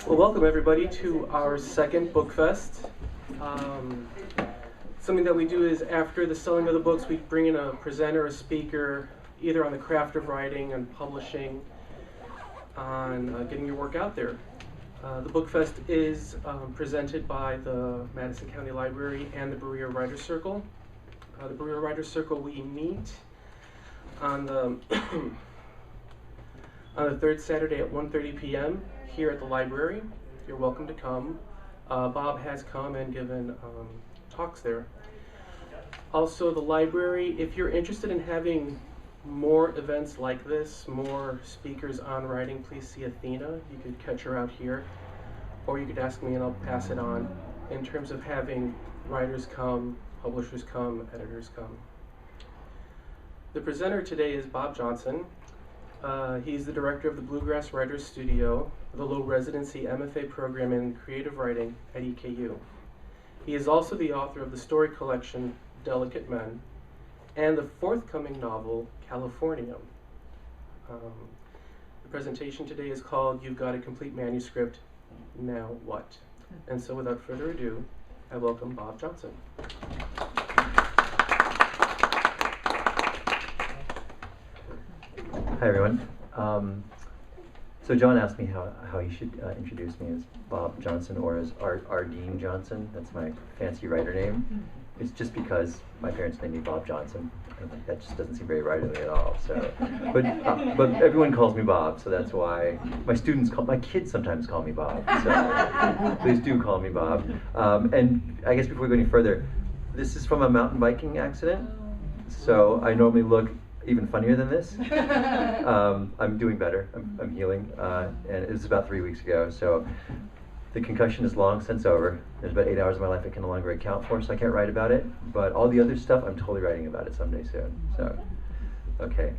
Well, welcome everybody to our second book fest. Something that we do is after the selling of the books, we bring in a presenter, a speaker, either on the craft of writing and publishing, on getting your work out there. The book fest is presented by the Madison County Library and the Berea Writers Circle. The Berea Writers Circle, we meet on the on the third Saturday at 1:30 p.m. here at the library. You're welcome to come. Bob has come and given talks there. Also, the library, if you're interested in having more events like this, more speakers on writing, please see Athena. You could catch her out here, or you could ask me and I'll pass it on in terms of having writers come, publishers come, editors come. The presenter today is Bob Johnson. He's the director of the Bluegrass Writers Studio, the low-residency MFA program in creative writing at EKU. He is also the author of the story collection Delicate Men and the forthcoming novel Californium. The presentation today is called You've Got a Complete Manuscript, Now What? And so without further ado, I welcome Bob Johnson. Hi everyone. So John asked me how he should introduce me as Bob Johnson or as Ardeen Johnson. That's my fancy writer name. It's just because my parents named me Bob Johnson. And that just doesn't seem very writerly at all. So, but everyone calls me Bob, so that's why my kids sometimes call me Bob. So please do call me Bob. And I guess before we go any further, this is from a mountain biking accident. So I normally look even funnier than this. I'm doing better. I'm healing, and it was about 3 weeks ago. So the concussion is long since over. There's about 8 hours of my life I can no longer account for, so I can't write about it. But all the other stuff, I'm totally writing about it someday soon. So, okay.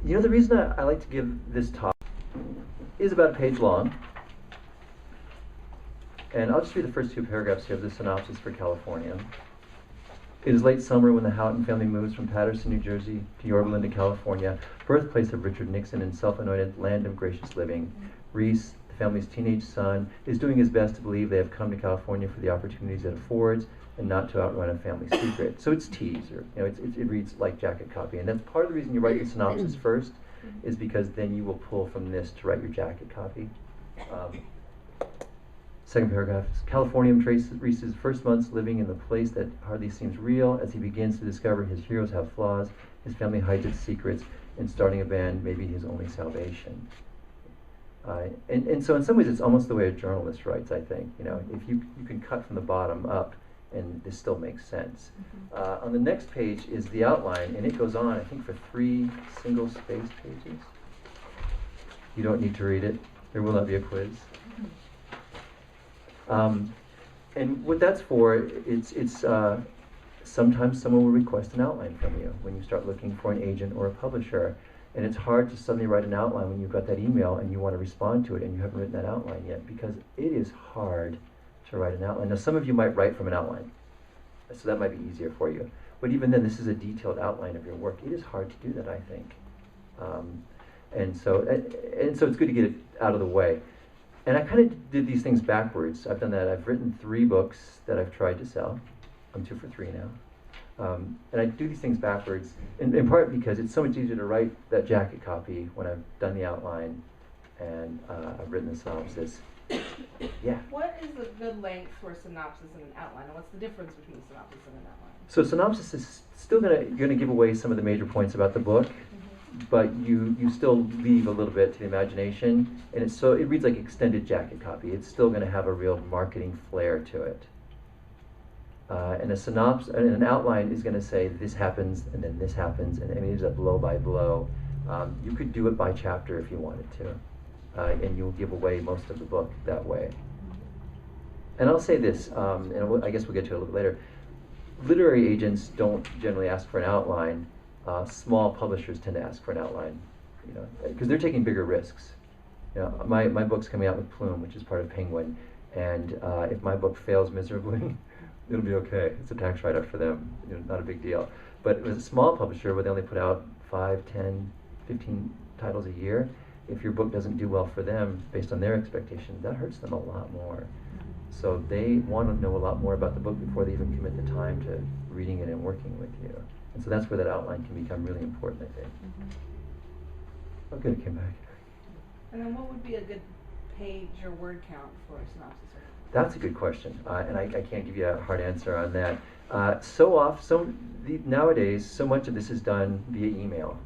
You know, the reason I like to give this talk is about a page long. And I'll just read the first two paragraphs here of the synopsis for Californium. It is late summer when the Houghton family moves from Paterson, New Jersey to Yorba Linda, California, birthplace of Richard Nixon and self-anointed land of gracious living. Reese, the family's teenage son, is doing his best to believe they have come to California for the opportunities it affords and not to outrun a family secret. So it's tease, or it reads like jacket copy. And that's part of the reason you write your synopsis first, is because then you will pull from this to write your jacket copy. Second paragraph, Californium traces Reese's first months living in the place that hardly seems real as he begins to discover his heroes have flaws, his family hides its secrets, and starting a band may be his only salvation. And so in some ways it's almost the way a journalist writes, I think. You know, if you can cut from the bottom up and this still makes sense. On the next page is the outline, and it goes on, I think, for 3 single-spaced pages. You don't need to read it. There will not be a quiz. And what that's for, it's sometimes someone will request an outline from you when you start looking for an agent or a publisher. And it's hard to suddenly write an outline when you've got that email and you want to respond to it and you haven't written that outline yet, because it is hard to write an outline. Now, some of you might write from an outline, so that might be easier for you. But even then, this is a detailed outline of your work. It is hard to do that, I think. And so it's good to get it out of the way. And I kind of did these things backwards. I've done that. I've written 3 books that I've tried to sell. I'm 2 for 3 now. And I do these things backwards, in part because it's so much easier to write that jacket copy when I've done the outline and I've written the synopsis. Yeah? What is the good length for a synopsis and an outline, and what's the difference between a synopsis and an outline? So synopsis is still going to give away some of the major points about the book. But you still leave a little bit to the imagination, and it reads like extended jacket copy. It's still going to have a real marketing flair to it. And a synopsis and an outline is going to say this happens and then this happens, and it is a blow by blow. You could do it by chapter if you wanted to, and you'll give away most of the book that way. And I'll say this, and I guess we'll get to it a little bit later. Literary agents don't generally ask for an outline. Small publishers tend to ask for an outline, because they're taking bigger risks. My book's coming out with Plume, which is part of Penguin, and if my book fails miserably, it'll be okay. It's a tax write-off for them, not a big deal. But it was a small publisher where they only put out 5, 10, 15 titles a year. if your book doesn't do well for them based on their expectations, that hurts them a lot more. So they want to know a lot more about the book before they even commit the time to reading it and working with you. And so that's where that outline can become really important, I think. Oh, good, it came back. And then what would be a good page or word count for a synopsis? That's a good question, and I can't give you a hard answer on that. Nowadays, so much of this is done via email,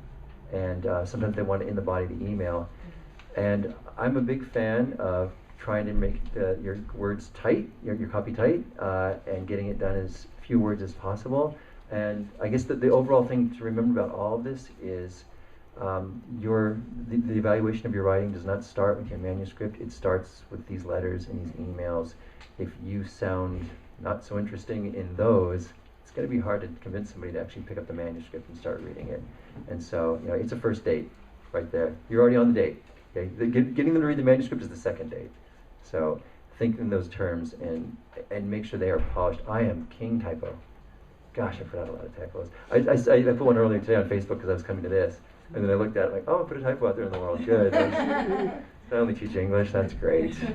and sometimes they want it in the body of the email. And I'm a big fan of trying to make your words tight, your copy tight, and getting it done as few words as possible. And I guess the overall thing to remember about all of this is the evaluation of your writing does not start with your manuscript. It starts with these letters and these emails. If you sound not so interesting in those, it's going to be hard to convince somebody to actually pick up the manuscript and start reading it. And so, it's a first date right there. You're already on the date. Okay? Getting them to read the manuscript is the second date. So think in those terms and make sure they are polished. I am king typo. Gosh, I put out a lot of typos. I put one earlier today on Facebook because I was coming to this. And then I looked at it like, oh, I put a typo out there in the world. Good. I only teach English. That's great. So,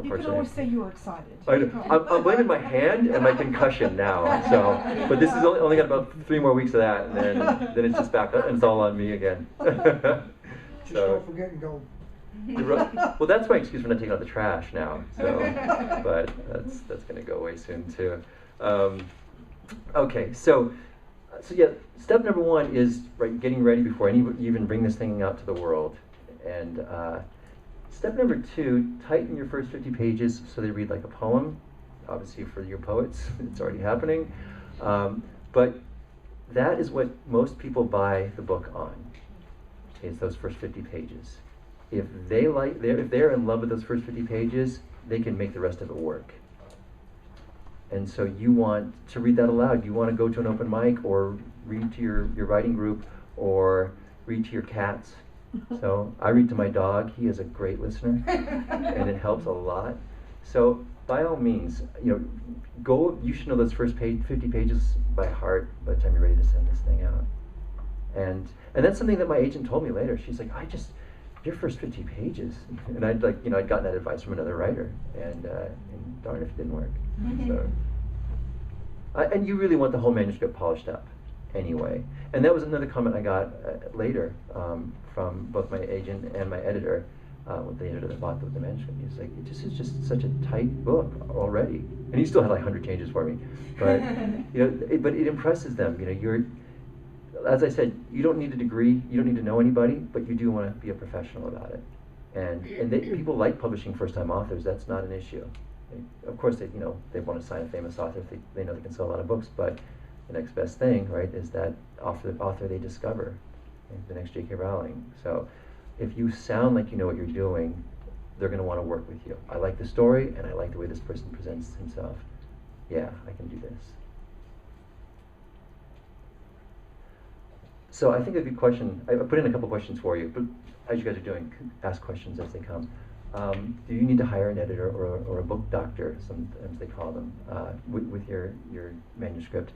you can always say you were excited. I'm blaming my hand and my concussion now. So, but this is only got about 3 more weeks of that, and then it's just back up, and it's all on me again. Just don't forget and go. Well, that's my excuse for not taking out the trash now. So, but that's going to go away soon too. Okay, so yeah, step number 1 is getting ready before you even bring this thing out to the world. And step number 2, tighten your first 50 pages so they read like a poem. Obviously for your poets, it's already happening. But that is what most people buy the book on, is those first 50 pages. If they're in love with those first 50 pages, they can make the rest of it work. And so you want to read that aloud. You want to go to an open mic or read to your writing group or read to your cats. So I read to my dog. He is a great listener, and it helps a lot. So by all means, go. You should know those first 50 pages by heart by the time you're ready to send this thing out. And that's something that my agent told me later. She's like, your first 50 pages, and I'd gotten that advice from another writer, and darn if it didn't work. So, and you really want the whole manuscript polished up, anyway. And that was another comment I got later from both my agent and my editor, with the editor that bought the manuscript. He's like, this is just such a tight book already, and he still had like 100 changes for me, but but it impresses them. As I said, you don't need a degree, you don't need to know anybody, but you do want to be a professional about it. And people like publishing first-time authors. That's not an issue. Of course, they want to sign a famous author if they know they can sell a lot of books. But the next best thing, right, is that author they discover, the next J.K. Rowling. So if you sound like you know what you're doing, they're going to want to work with you. I like the story, and I like the way this person presents himself. Yeah, I can do this. So I think a good question, I put in a couple questions for you, but as you guys are doing, ask questions as they come. Do you need to hire an editor or a book doctor, sometimes they call them, with your manuscript?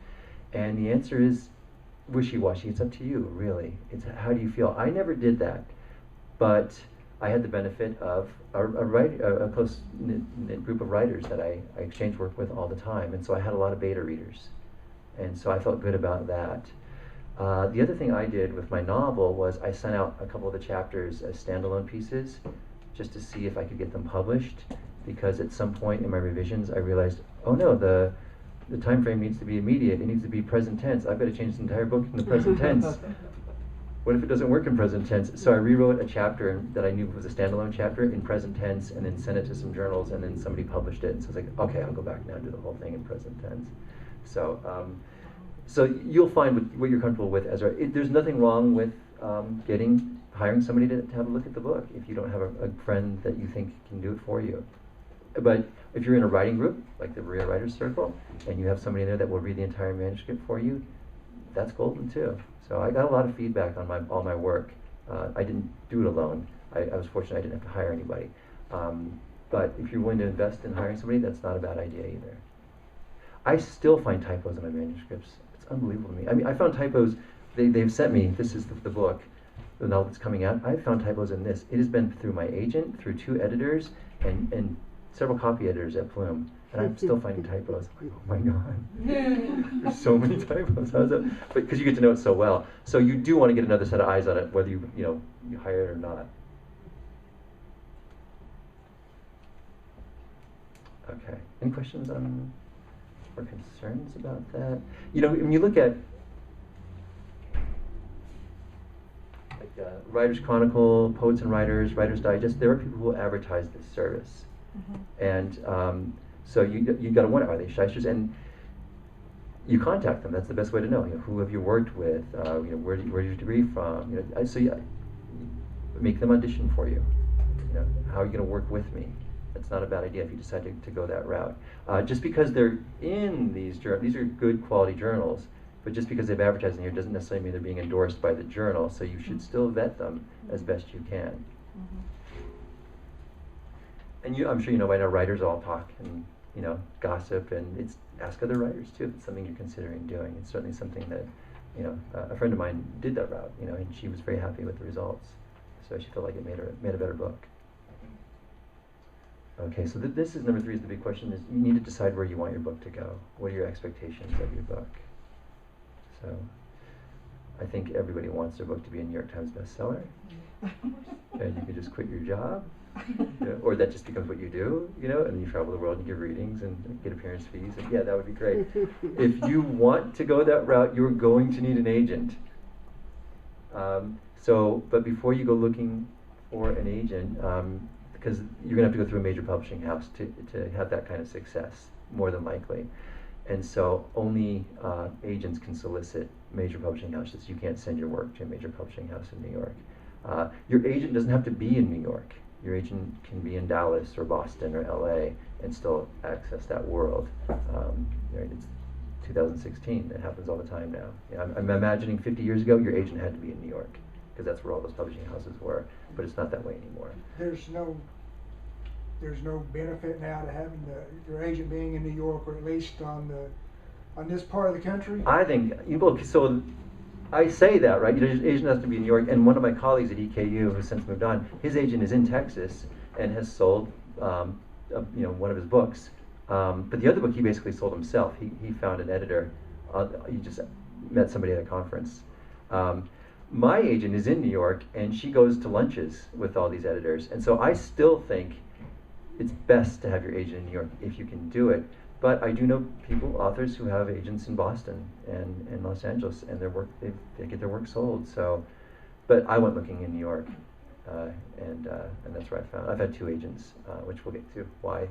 And the answer is wishy-washy. It's up to you, really. It's how do you feel? I never did that, but I had the benefit of a close-knit group of writers that I exchange work with all the time, and so I had a lot of beta readers, and so I felt good about that. The other thing I did with my novel was I sent out a couple of the chapters as standalone pieces just to see if I could get them published, because at some point in my revisions I realized, oh no, the time frame needs to be immediate, it needs to be present tense. I've got to change the entire book in the present tense. What if it doesn't work in present tense? So I rewrote a chapter that I knew was a standalone chapter in present tense and then sent it to some journals, and then somebody published it, and so I was like, okay, I'll go back now and do the whole thing in present tense. So you'll find what you're comfortable with. There's nothing wrong with hiring somebody to have a look at the book if you don't have a friend that you think can do it for you. But if you're in a writing group, like the Berea Writers Circle, and you have somebody in there that will read the entire manuscript for you, that's golden too. So I got a lot of feedback on all my work. I didn't do it alone. I was fortunate I didn't have to hire anybody. But if you're willing to invest in hiring somebody, that's not a bad idea either. I still find typos in my manuscripts. It's unbelievable to me. I mean, I found typos, they've sent me, this is the book, the novel that's coming out, I found typos in this. It has been through my agent, through 2 editors, and several copy editors at Plume, and I'm still finding typos. I'm like, oh my God, there's so many typos. How's that? But because you get to know it so well, so you do want to get another set of eyes on it, whether you hire it or not. Okay. Any questions on or concerns about that? When you look at Writers Chronicle, Poets and Writers, Writers Digest, there are people who advertise this service. And so you got to wonder, are they shysters? And you contact them. That's the best way to know. Who have you worked with? Where's your degree from? So you make them audition for you. How are you going to work with me? That's not a bad idea if you decide to go that route. Just because they're in these journals, these are good quality journals, but just because they've advertised in here doesn't necessarily mean they're being endorsed by the journal, so you should still vet them as best you can. And I'm sure by now writers all talk and gossip, and ask other writers too if it's something you're considering doing. It's certainly something that a friend of mine did that route, and she was very happy with the results, so she felt like it made a better book. Okay, so this is number 3. Is the big question is you need to decide where you want your book to go. What are your expectations of your book? So I think everybody wants their book to be a New York Times bestseller, and you can just quit your job, or that just becomes what you do, and you travel the world and give readings and get appearance fees, and yeah, that would be great. If you want to go that route, you're going to need an agent. But before you go looking for an agent, because you're going to have to go through a major publishing house to have that kind of success, more than likely. And so only agents can solicit major publishing houses. You can't send your work to a major publishing house in New York. Your agent doesn't have to be in New York. Your agent can be in Dallas or Boston or LA and still access that world. It's 2016. It happens all the time now. I'm imagining 50 years ago, your agent had to be in New York because that's where all those publishing houses were. But it's not that way anymore. There's no benefit now to having your agent being in New York, or at least on this part of the country. I think so. I say that, right? Your agent has to be in New York, and one of my colleagues at EKU, who's since moved on, his agent is in Texas and has sold, one of his books. But the other book he basically sold himself. He found an editor. He just met somebody at a conference. My agent is in New York, and she goes to lunches with all these editors, and so I still think it's best to have your agent in New York if you can do it. But I do know authors who have agents in Boston and Los Angeles, and they get their work sold. So, but I went looking in New York, and that's where I found. I've had 2 agents, which we'll get to why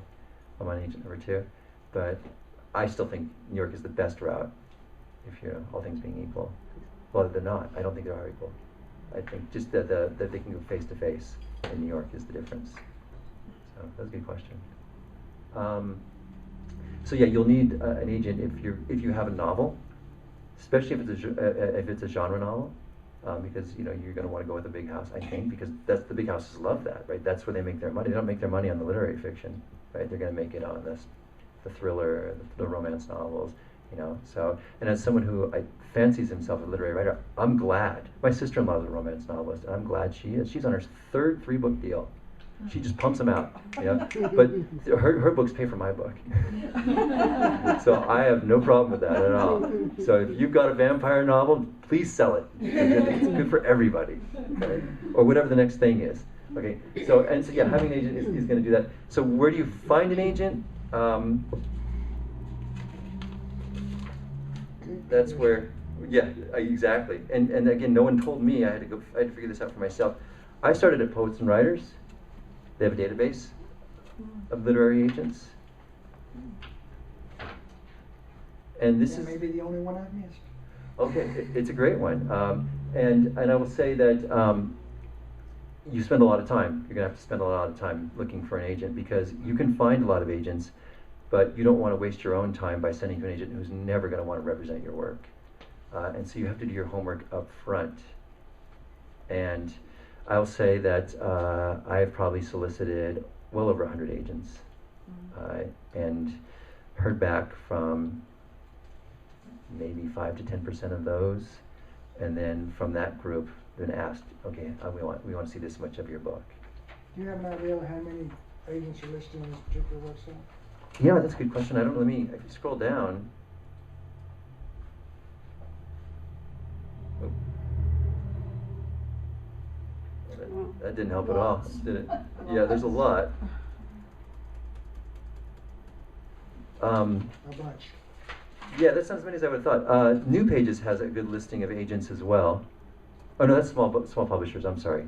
I'm on agent number 2. But I still think New York is the best route, if all things being equal. Well, they're not. I don't think they are equal. I think just that they can go face to face in New York is the difference. So that's a good question. So yeah, you'll need an agent if you have a novel, especially if it's a genre novel, because you're going to want to go with a big house. I think because the big houses love that, right? That's where they make their money. They don't make their money on the literary fiction, right? They're going to make it on the thriller, the romance novels. So, and as someone who fancies himself a literary writer, I'm glad. My sister-in-law is a romance novelist, and I'm glad she is. She's on her 3rd 3-book deal. She just pumps them out, But her books pay for my book. So I have no problem with that at all. So if you've got a vampire novel, please sell it. It's good for everybody, okay? Or whatever the next thing is. Okay. So yeah, having an agent is going to do that. So where do you find an agent? That's where, yeah, exactly. And again, no one told me. I had to figure this out for myself. I started at Poets and Writers. They have a database of literary agents. And this is maybe the only one I've missed. Okay, it's a great one. And I will say that you spend a lot of time. You're going to have to spend a lot of time looking for an agent because you can find a lot of agents, but you don't want to waste your own time by sending to an agent who's never going to want to represent your work. And so you have to do your homework up front. And I'll say that I've probably solicited well over 100 agents and heard back from maybe 5 to 10% of those. And then from that group, been asked, okay, we want to see this much of your book. Do you have an idea of how many agents are listed on this particular website? Yeah, that's a good question. I don't know. If you scroll down. Oh. That didn't help at all, did it? Yeah, there's a lot. A bunch. Yeah, that's not as many as I would have thought. New Pages has a good listing of agents as well. Oh no, that's small publishers. I'm sorry.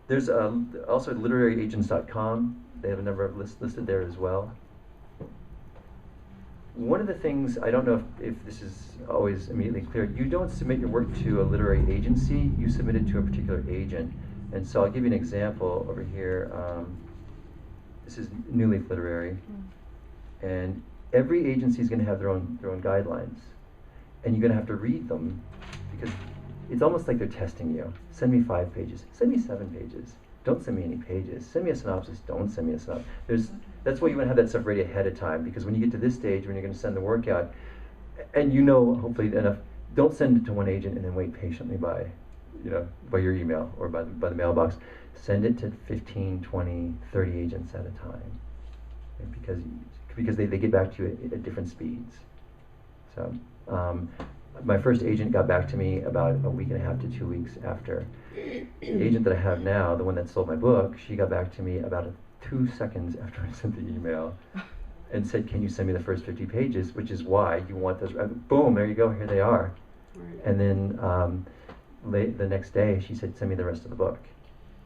There's also literaryagents.com. They have a number of listed there as well. One of the things, I don't know if this is always immediately clear, you don't submit your work to a literary agency, you submit it to a particular agent. And so I'll give you an example over here. This is New Leaf Literary. And every agency is going to have their own guidelines. And you're going to have to read them, because it's almost like they're testing you. Send me 5 pages. Send me 7 pages. Don't send me any pages. Send me a synopsis. Don't send me a synopsis. That's why you want to have that stuff ready ahead of time, because when you get to this stage, when you're going to send the work out, and you know hopefully enough, don't send it to one agent and then wait patiently by your email or by the mailbox. Send it to 15, 20, 30 agents at a time, because they get back to you at different speeds. So my first agent got back to me about a week and a half to 2 weeks after. The agent that I have now, the one that sold my book, she got back to me about 2 seconds after I sent the email and said, can you send me the first 50 pages, which is why you want those. Boom, there you go, here they are. Right. And then the next day she said, send me the rest of the book.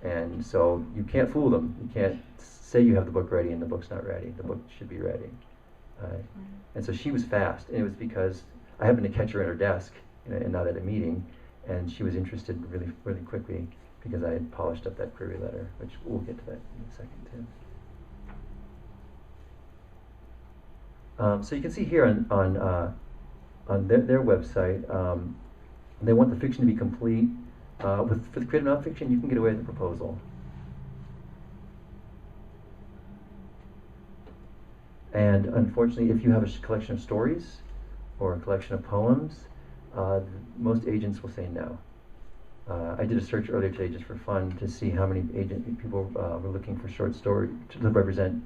And so you can't fool them. You can't say you have the book ready and the book's not ready. The book should be ready. And so she was fast, and it was because I happened to catch her at her desk and not at a meeting, and she was interested really, really quickly because I had polished up that query letter, which we'll get to that in a second too. So you can see here on their website, they want the fiction to be complete. For the creative nonfiction, you can get away with a proposal. And unfortunately, if you have a collection of stories or a collection of poems, most agents will say no. I did a search earlier today just for fun to see how many people were looking for short story to represent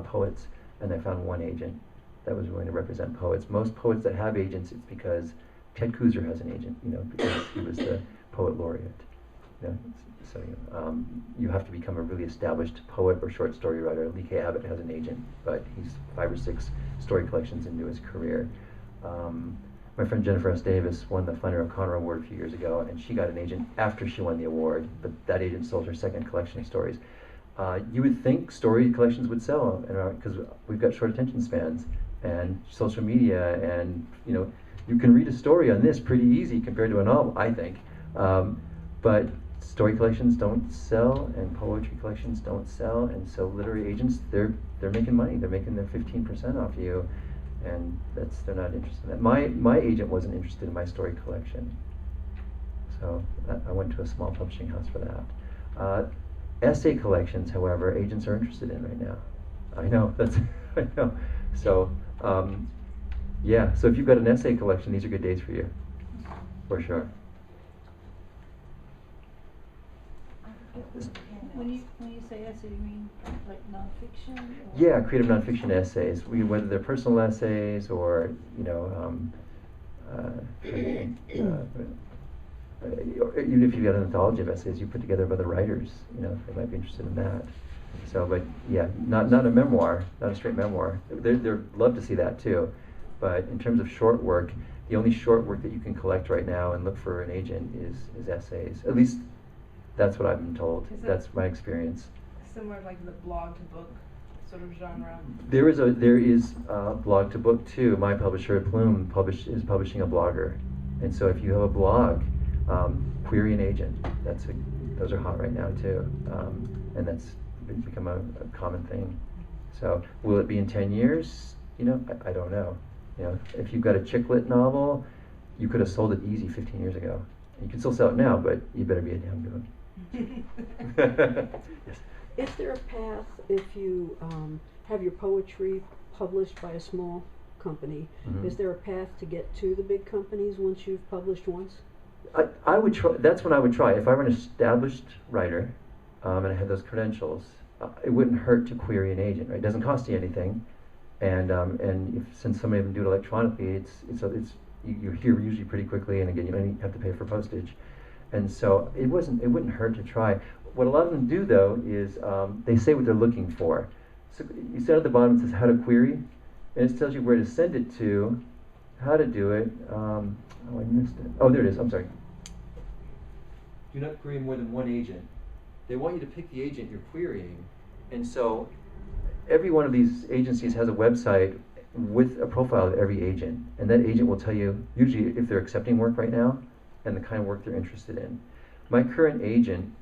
poets, and I found one agent that was willing to represent poets. Most poets that have agents, it's because Ted Kooser has an agent, because he was the poet laureate. So you have to become a really established poet or short story writer. Lee K. Abbott has an agent, but he's 5 or 6 story collections into his career. My friend Jennifer S. Davis won the Flannery O'Connor Award a few years ago, and she got an agent after she won the award, but that agent sold her second collection of stories. You would think story collections would sell, because we've got short attention spans and social media, and you can read a story on this pretty easy compared to a novel, I think. But story collections don't sell, and poetry collections don't sell, and so literary agents, they're making money. They're making their 15% off you, and they're not interested in that. My agent wasn't interested in my story collection, so I went to a small publishing house for that. Essay collections, however, agents are interested in right now. I know, I know. So yeah, so if you've got an essay collection, these are good days for you, for sure. When you say essay, you mean like nonfiction? Yeah, creative nonfiction essays. Whether they're personal essays or even if you've got an anthology of essays you put together by other writers, they might be interested in that. So, but yeah, not a memoir, not a straight memoir. They'd love to see that too. But in terms of short work, the only short work that you can collect right now and look for an agent is essays. At least that's what I've been told. That's my experience. Similar like the blog to book sort of genre? There is blog to book too. My publisher at Plume is publishing a blogger. And so if you have a blog, query an agent. Those are hot right now too. And that's become a common thing. So will it be in 10 years? I don't know. If you've got a chick lit novel, you could have sold it easy 15 years ago. You can still sell it now, but you better be a damn good one. Yes. Is there a path if you have your poetry published by a small company? Mm-hmm. Is there a path to get to the big companies once you've published once? I would try. That's when I would try. If I were an established writer, and I had those credentials, it wouldn't hurt to query an agent. Right? It doesn't cost you anything, and since so many of them do it electronically, you hear usually pretty quickly, and again, you don't even have to pay for postage, and so it wouldn't hurt to try. What a lot of them do though is they say what they're looking for. So you see at the bottom it says how to query, and it tells you where to send it to, how to do it. Oh, I missed it. Oh, there it is. I'm sorry. Do not query more than one agent. They want you to pick the agent you're querying, and so every one of these agencies has a website with a profile of every agent, and that agent will tell you usually if they're accepting work right now and the kind of work they're interested in. My current agent,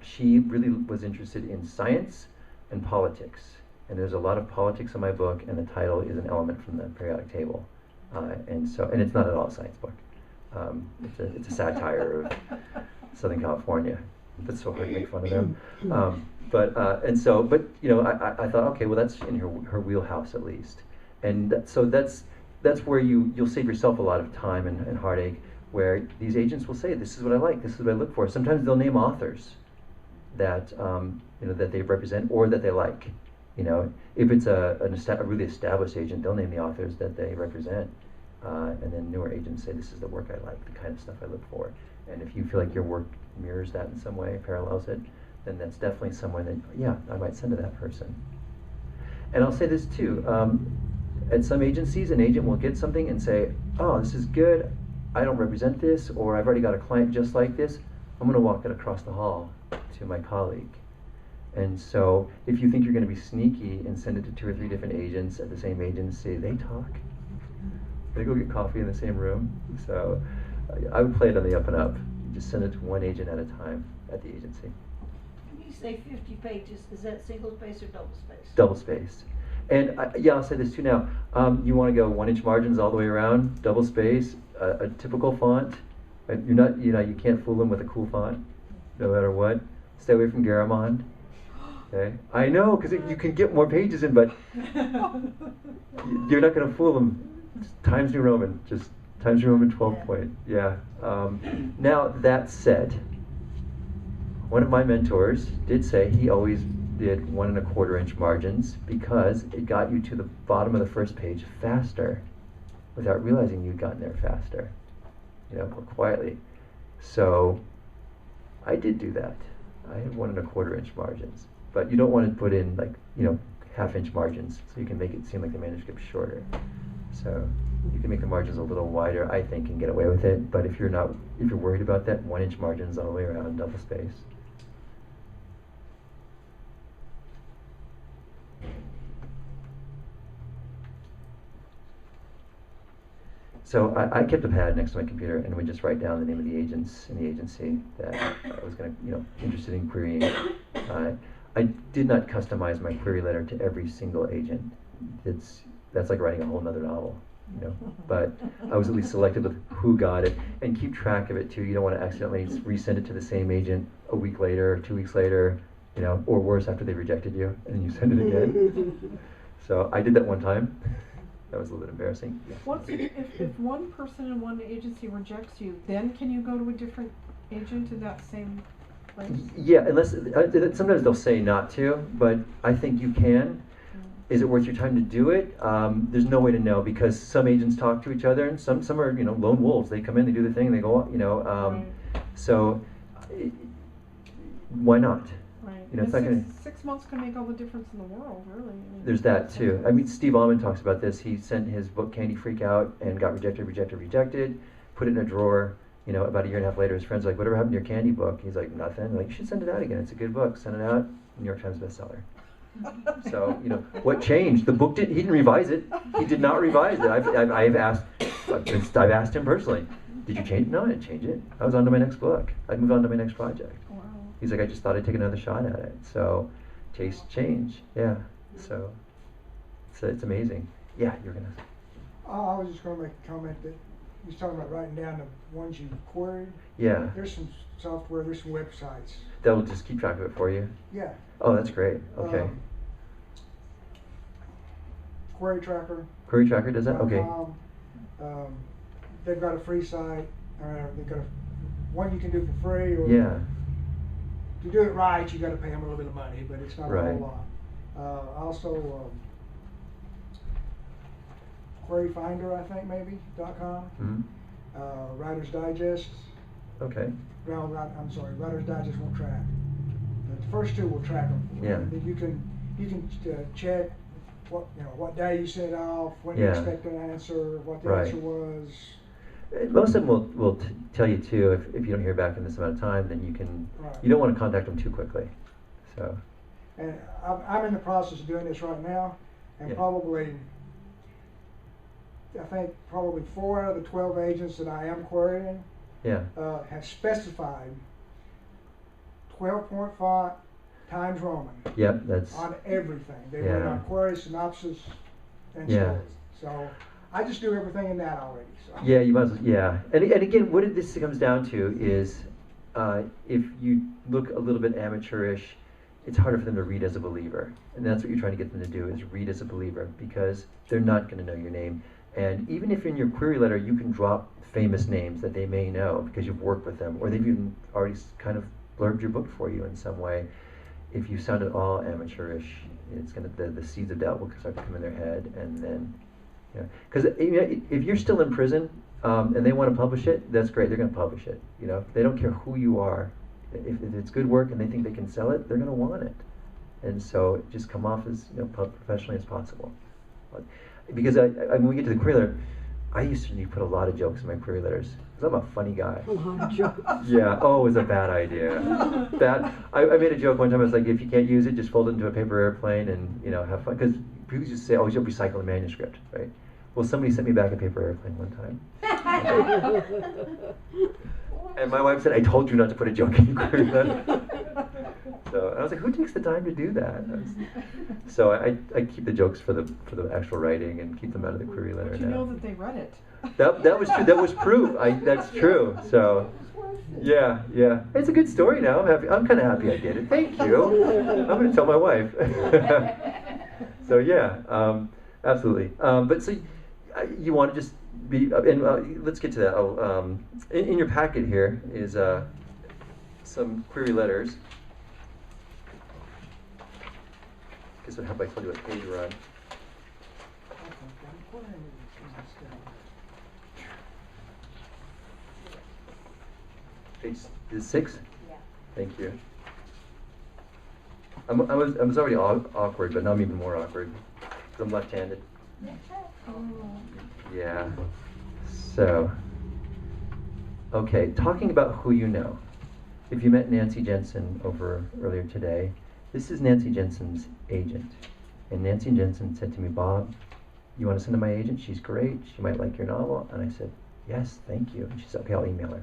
she really was interested in science and politics, and there's a lot of politics in my book, and the title is an element from the periodic table, and it's not at all a science book. It's a satire of Southern California. That's so hard to make fun of them. But you know, I thought, okay, well that's in her wheelhouse at least, and so that's where you'll save yourself a lot of time and heartache. Where these agents will say, this is what I like, this is what I look for. Sometimes they'll name authors that you know that they represent or that they like. You know, if it's a really established agent, they'll name the authors that they represent, and then newer agents say, this is the work I like, the kind of stuff I look for. And if you feel like your work mirrors that in some way, parallels it, then that's definitely someone that, yeah, I might send to that person. And I'll say this too, at some agencies, an agent will get something and say, oh, this is good, I don't represent this, or I've already got a client just like this, I'm gonna walk it across the hall to my colleague. And so if you think you're gonna be sneaky and send it to 2 or 3 different agents at the same agency, they talk. They go get coffee in the same room. So I would play it on the up and up. Just send it to one agent at a time at the agency. When you say 50 pages, is that single space or double space? Double spaced. And yeah, I'll say this too now. You want to go 1-inch margins all the way around, double space, a typical font. Right? You can't fool them with a cool font, no matter what. Stay away from Garamond. Okay, I know, because you can get more pages in, but you're not going to fool them. Times New Roman, just Times New Roman 12 point. Yeah. Now that said, one of my mentors did say he always did 1 1/4-inch margins because it got you to the bottom of the first page faster, without realizing you'd gotten there faster, you know, more quietly. So I did do that. I had 1 1/4-inch margins, but you don't want to put in like, you know, 1/2-inch margins, so you can make it seem like the manuscript's shorter. So you can make the margins a little wider, I think, and get away with it. But if you're worried about that, 1-inch margins all the way around, double space. So I kept a pad next to my computer and would just write down the name of the agents in the agency that I was going to, you know, interested in querying. I did not customize my query letter to every single agent. That's like writing a whole nother novel, you know. But I was at least selective with who got it, and keep track of it too. You don't want to accidentally resend it to the same agent a week later, or 2 weeks later, you know, or worse, after they rejected you, and you send it again. So I did that one time. That was a little bit embarrassing. If one person in one agency rejects you, then can you go to a different agent in that same place? Yeah, unless sometimes they'll say not to, but I think you can. Is it worth your time to do it? There's no way to know because some agents talk to each other, and some are, you know, lone wolves. They come in, they do their thing, they go, you know. Right. So why not? Right. You know, it's not gonna. 6 months can make all the difference in the world, really. I mean, There's that too. I mean, Steve Allman talks about this. He sent his book Candy Freak out and got rejected, put it in a drawer. You know, about a year and a half later, his friends are like, whatever happened to your Candy book? He's like, nothing. Like, you should send it out again. It's a good book. Send it out. New York Times bestseller. So, you know, what changed? The book he didn't revise it. He did not revise it. I've asked him personally, did you change it? No, I didn't change it. I was on to my next book. I'd move on to my next project. Wow. He's like, I just thought I'd take another shot at it. So, tastes change. Yeah. So, it's amazing. Yeah, you're going to. I was just going to make a comment that you was talking about writing down the ones you queried. Yeah. There's some software, there's some websites. That will just keep track of it for you? Yeah. Oh, that's great. Okay. Query Tracker. Query Tracker does that? Okay. They've got a free site. They've got one you can do for free, or Yeah. to do it right, you got to pay them a little bit of money, but it's not a Right. whole lot. Also, Query Finder, I think maybe .com. Mhm. Writer's Digest. Okay. No, I'm sorry. Writer's Digest won't track. The first two will track them. Yeah. And then you can check what day you sent it off, when you Yeah. expect an answer, what the Right. answer was. Most of them will tell you too, if you don't hear back in this amount of time, then Right. you don't want to contact them too quickly. So. And I'm in the process of doing this right now, and Yeah. I think probably 4 out of the 12 agents that I am querying Yeah. have specified 12-point font Times Roman Yep. That's. on everything. They Yeah. went on query, synopsis, and Yeah. stories. So I just do everything in that already. So. Yeah, you might as well, yeah. And again, what this comes down to is if you look a little bit amateurish, it's harder for them to read as a believer. And that's what you're trying to get them to do, is read as a believer, because they're not going to know your name. And even if in your query letter you can drop famous names that they may know because you've worked with them, or they've even already kind of blurbed your book for you in some way, if you sound at all amateurish, it's going to, the seeds of doubt will start to come in their head, and then, because if you're still in prison and they want to publish it, that's great. They're going to publish it. They don't care who you are. If it's good work and they think they can sell it, they're going to want it. And so just come off as professionally as possible. Because when we get to the query letter, I used to put a lot of jokes in my query letters because I'm a funny guy. A lot of jokes. Yeah. Oh, it was a bad idea. I made a joke one time. I was like, if you can't use it, just fold it into a paper airplane and have fun. Because people just say, oh, you'll recycle a manuscript, right? Well, somebody sent me back a paper airplane one time. And my wife said, I told you not to put a joke in your query letter. So I was like, who takes the time to do that? So I keep the jokes for the actual writing and keep them out of the query letter But you now. know that they read it. That was true. That was proof. That's true. So yeah. It's a good story now. I'm kind of happy I did it. Thank you. I'm going to tell my wife. So yeah, absolutely. But so you want to just be, and let's get to that. In your packet here is some query letters. I guess what happened, I told you what page we're on. Page 6? Yeah. Thank you. I was already awkward, but now I'm even more awkward because I'm left-handed. Yeah. So, okay, talking about who you know. If you met Nancy Jensen over earlier today, this is Nancy Jensen's agent. And Nancy Jensen said to me, Bob, you want to send to my agent? She's great. She might like your novel. And I said, yes, thank you. And she said, okay, I'll email her.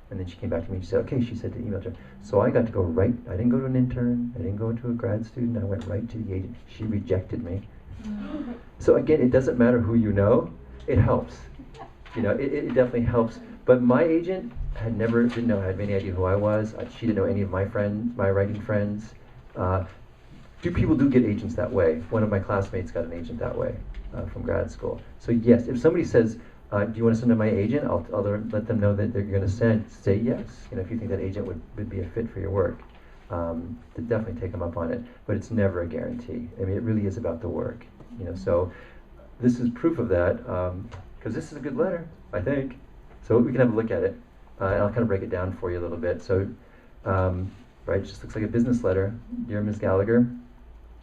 And then she came back to me and she said, okay, she said to email her. So I got to go right, I didn't go to an intern, I didn't go to a grad student, I went right to the agent. She rejected me. So again, it doesn't matter who you know, it helps. It definitely helps. But my agent had many idea who I was. She didn't know any of my writing friends. People do get agents that way. One of my classmates got an agent that way from grad school. So yes, if somebody says, do you want to send to my agent? I'll let them know that they're going to say yes. If you think that agent would be a fit for your work, to definitely take them up on it. But it's never a guarantee. I mean, it really is about the work. So this is proof of that, because this is a good letter, I think. So we can have a look at it, and I'll kind of break it down for you a little bit. So, right, it just looks like a business letter. Dear Ms. Gallagher,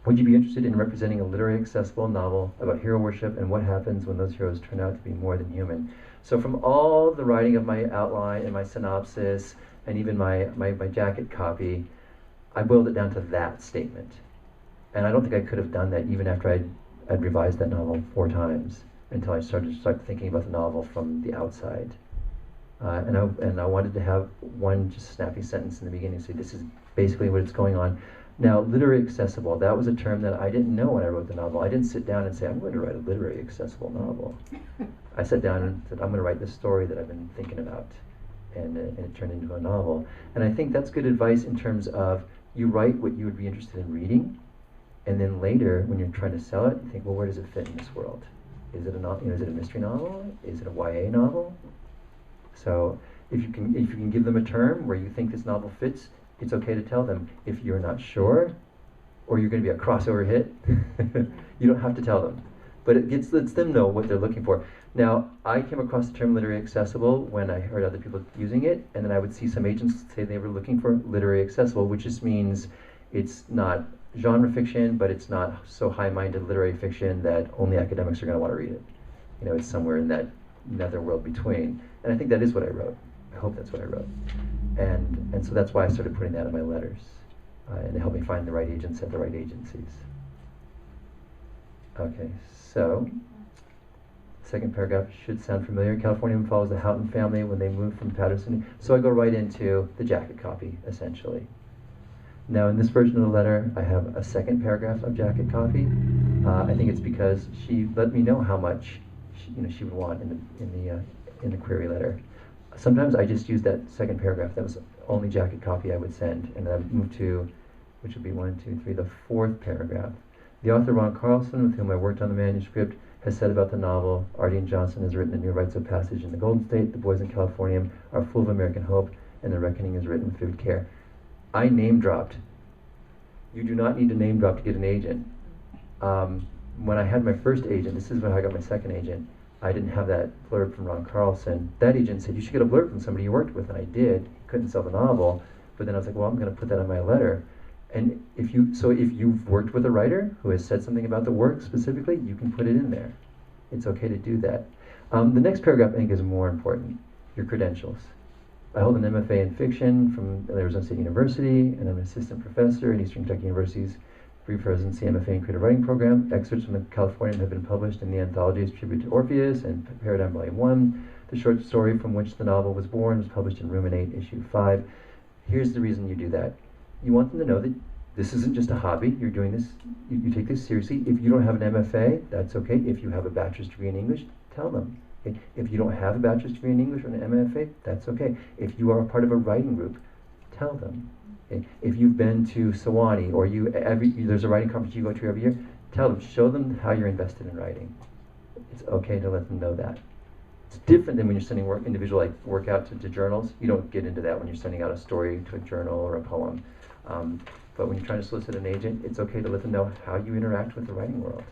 would you be interested in representing a literary accessible novel about hero worship and what happens when those heroes turn out to be more than human? So from all the writing of my outline and my synopsis and even my jacket copy, I boiled it down to that statement. And I don't think I could have done that even after I'd revised that novel 4 times until I started thinking about the novel from the outside. And I wanted to have one just snappy sentence in the beginning, say this is basically what it's going on. Now, literary accessible, that was a term that I didn't know when I wrote the novel. I didn't sit down and say, I'm going to write a literary accessible novel. I sat down and said, I'm going to write this story that I've been thinking about, and it turned into a novel. And I think that's good advice in terms of you write what you would be interested in reading, and then later, when you're trying to sell it, you think, well, where does it fit in this world? Is it a mystery novel? Is it a YA novel? So If you can give them a term where you think this novel fits, it's okay to tell them. If you're not sure, or you're going to be a crossover hit, you don't have to tell them. But it lets them know what they're looking for. Now, I came across the term literary accessible when I heard other people using it, and then I would see some agents say they were looking for literary accessible, which just means it's not genre fiction, but it's not so high-minded literary fiction that only academics are going to want to read it. You know, it's somewhere in that netherworld between. And I think that is what I wrote. I hope that's what I wrote. And so that's why I started putting that in my letters. And it helped me find the right agents at the right agencies. Okay, so second paragraph should sound familiar. Californium follows the Houghton family when they moved from Patterson. So I go right into the jacket copy, essentially. Now in this version of the letter, I have a second paragraph of jacket copy. I think it's because she let me know how much she would want in the query letter. Sometimes I just use that second paragraph. That was only jacket copy I would send, and then I would move to, which would be 1, 2, 3, the fourth paragraph. The author Ron Carlson, with whom I worked on the manuscript, has said about the novel, Ardeen Johnson has written a new rites of passage in the Golden State. The boys in Californium are full of American hope, and the reckoning is written with vivid care. I name dropped. You do not need to name drop to get an agent. When I had my first agent, this is when I got my second agent, I didn't have that blurb from Ron Carlson. That agent said, you should get a blurb from somebody you worked with, and I did. Couldn't sell the novel, but then I was like, well, I'm going to put that on my letter. And if you've worked with a writer who has said something about the work specifically, you can put it in there. It's okay to do that. The next paragraph I think is more important, your credentials. I hold an MFA in fiction from Arizona State University, and I'm an assistant professor in Eastern Kentucky University's Brief Residency MFA in Creative Writing Program. Excerpts from the Californium have been published in the anthologies Tribute to Orpheus and Paradigm Volume 1. The short story from which the novel was born was published in Ruminate, Issue 5. Here's the reason you do that. You want them to know that this isn't just a hobby. You're doing this, you take this seriously. If you don't have an MFA, that's okay. If you have a bachelor's degree in English, tell them. Okay? If you don't have a bachelor's degree in English or an MFA, that's okay. If you are a part of a writing group, tell them. Okay? If you've been to Sewanee or there's a writing conference you go to every year, tell them, show them how you're invested in writing. It's okay to let them know that. It's different than when you're sending individual work out to journals. You don't get into that when you're sending out a story to a journal or a poem. But when you're trying to solicit an agent, it's okay to let them know how you interact with the writing world.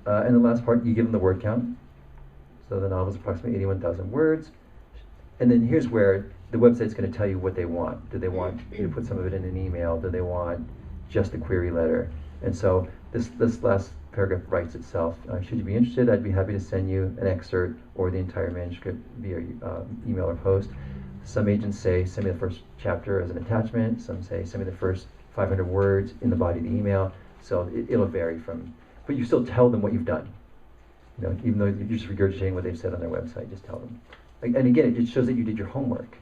And the last part, you give them the word count. So the novel is approximately 81,000 words. And then here's where the website's going to tell you what they want. Do they want you to put some of it in an email? Do they want just a query letter? And so this last paragraph writes itself. Should you be interested, I'd be happy to send you an excerpt or the entire manuscript via email or post. Some agents say, send me the first chapter as an attachment. Some say, send me the first 500 words in the body of the email. So it'll vary from, but you still tell them what you've done. You know, even though you're just regurgitating what they've said on their website, just tell them. And again, it shows that you did your homework.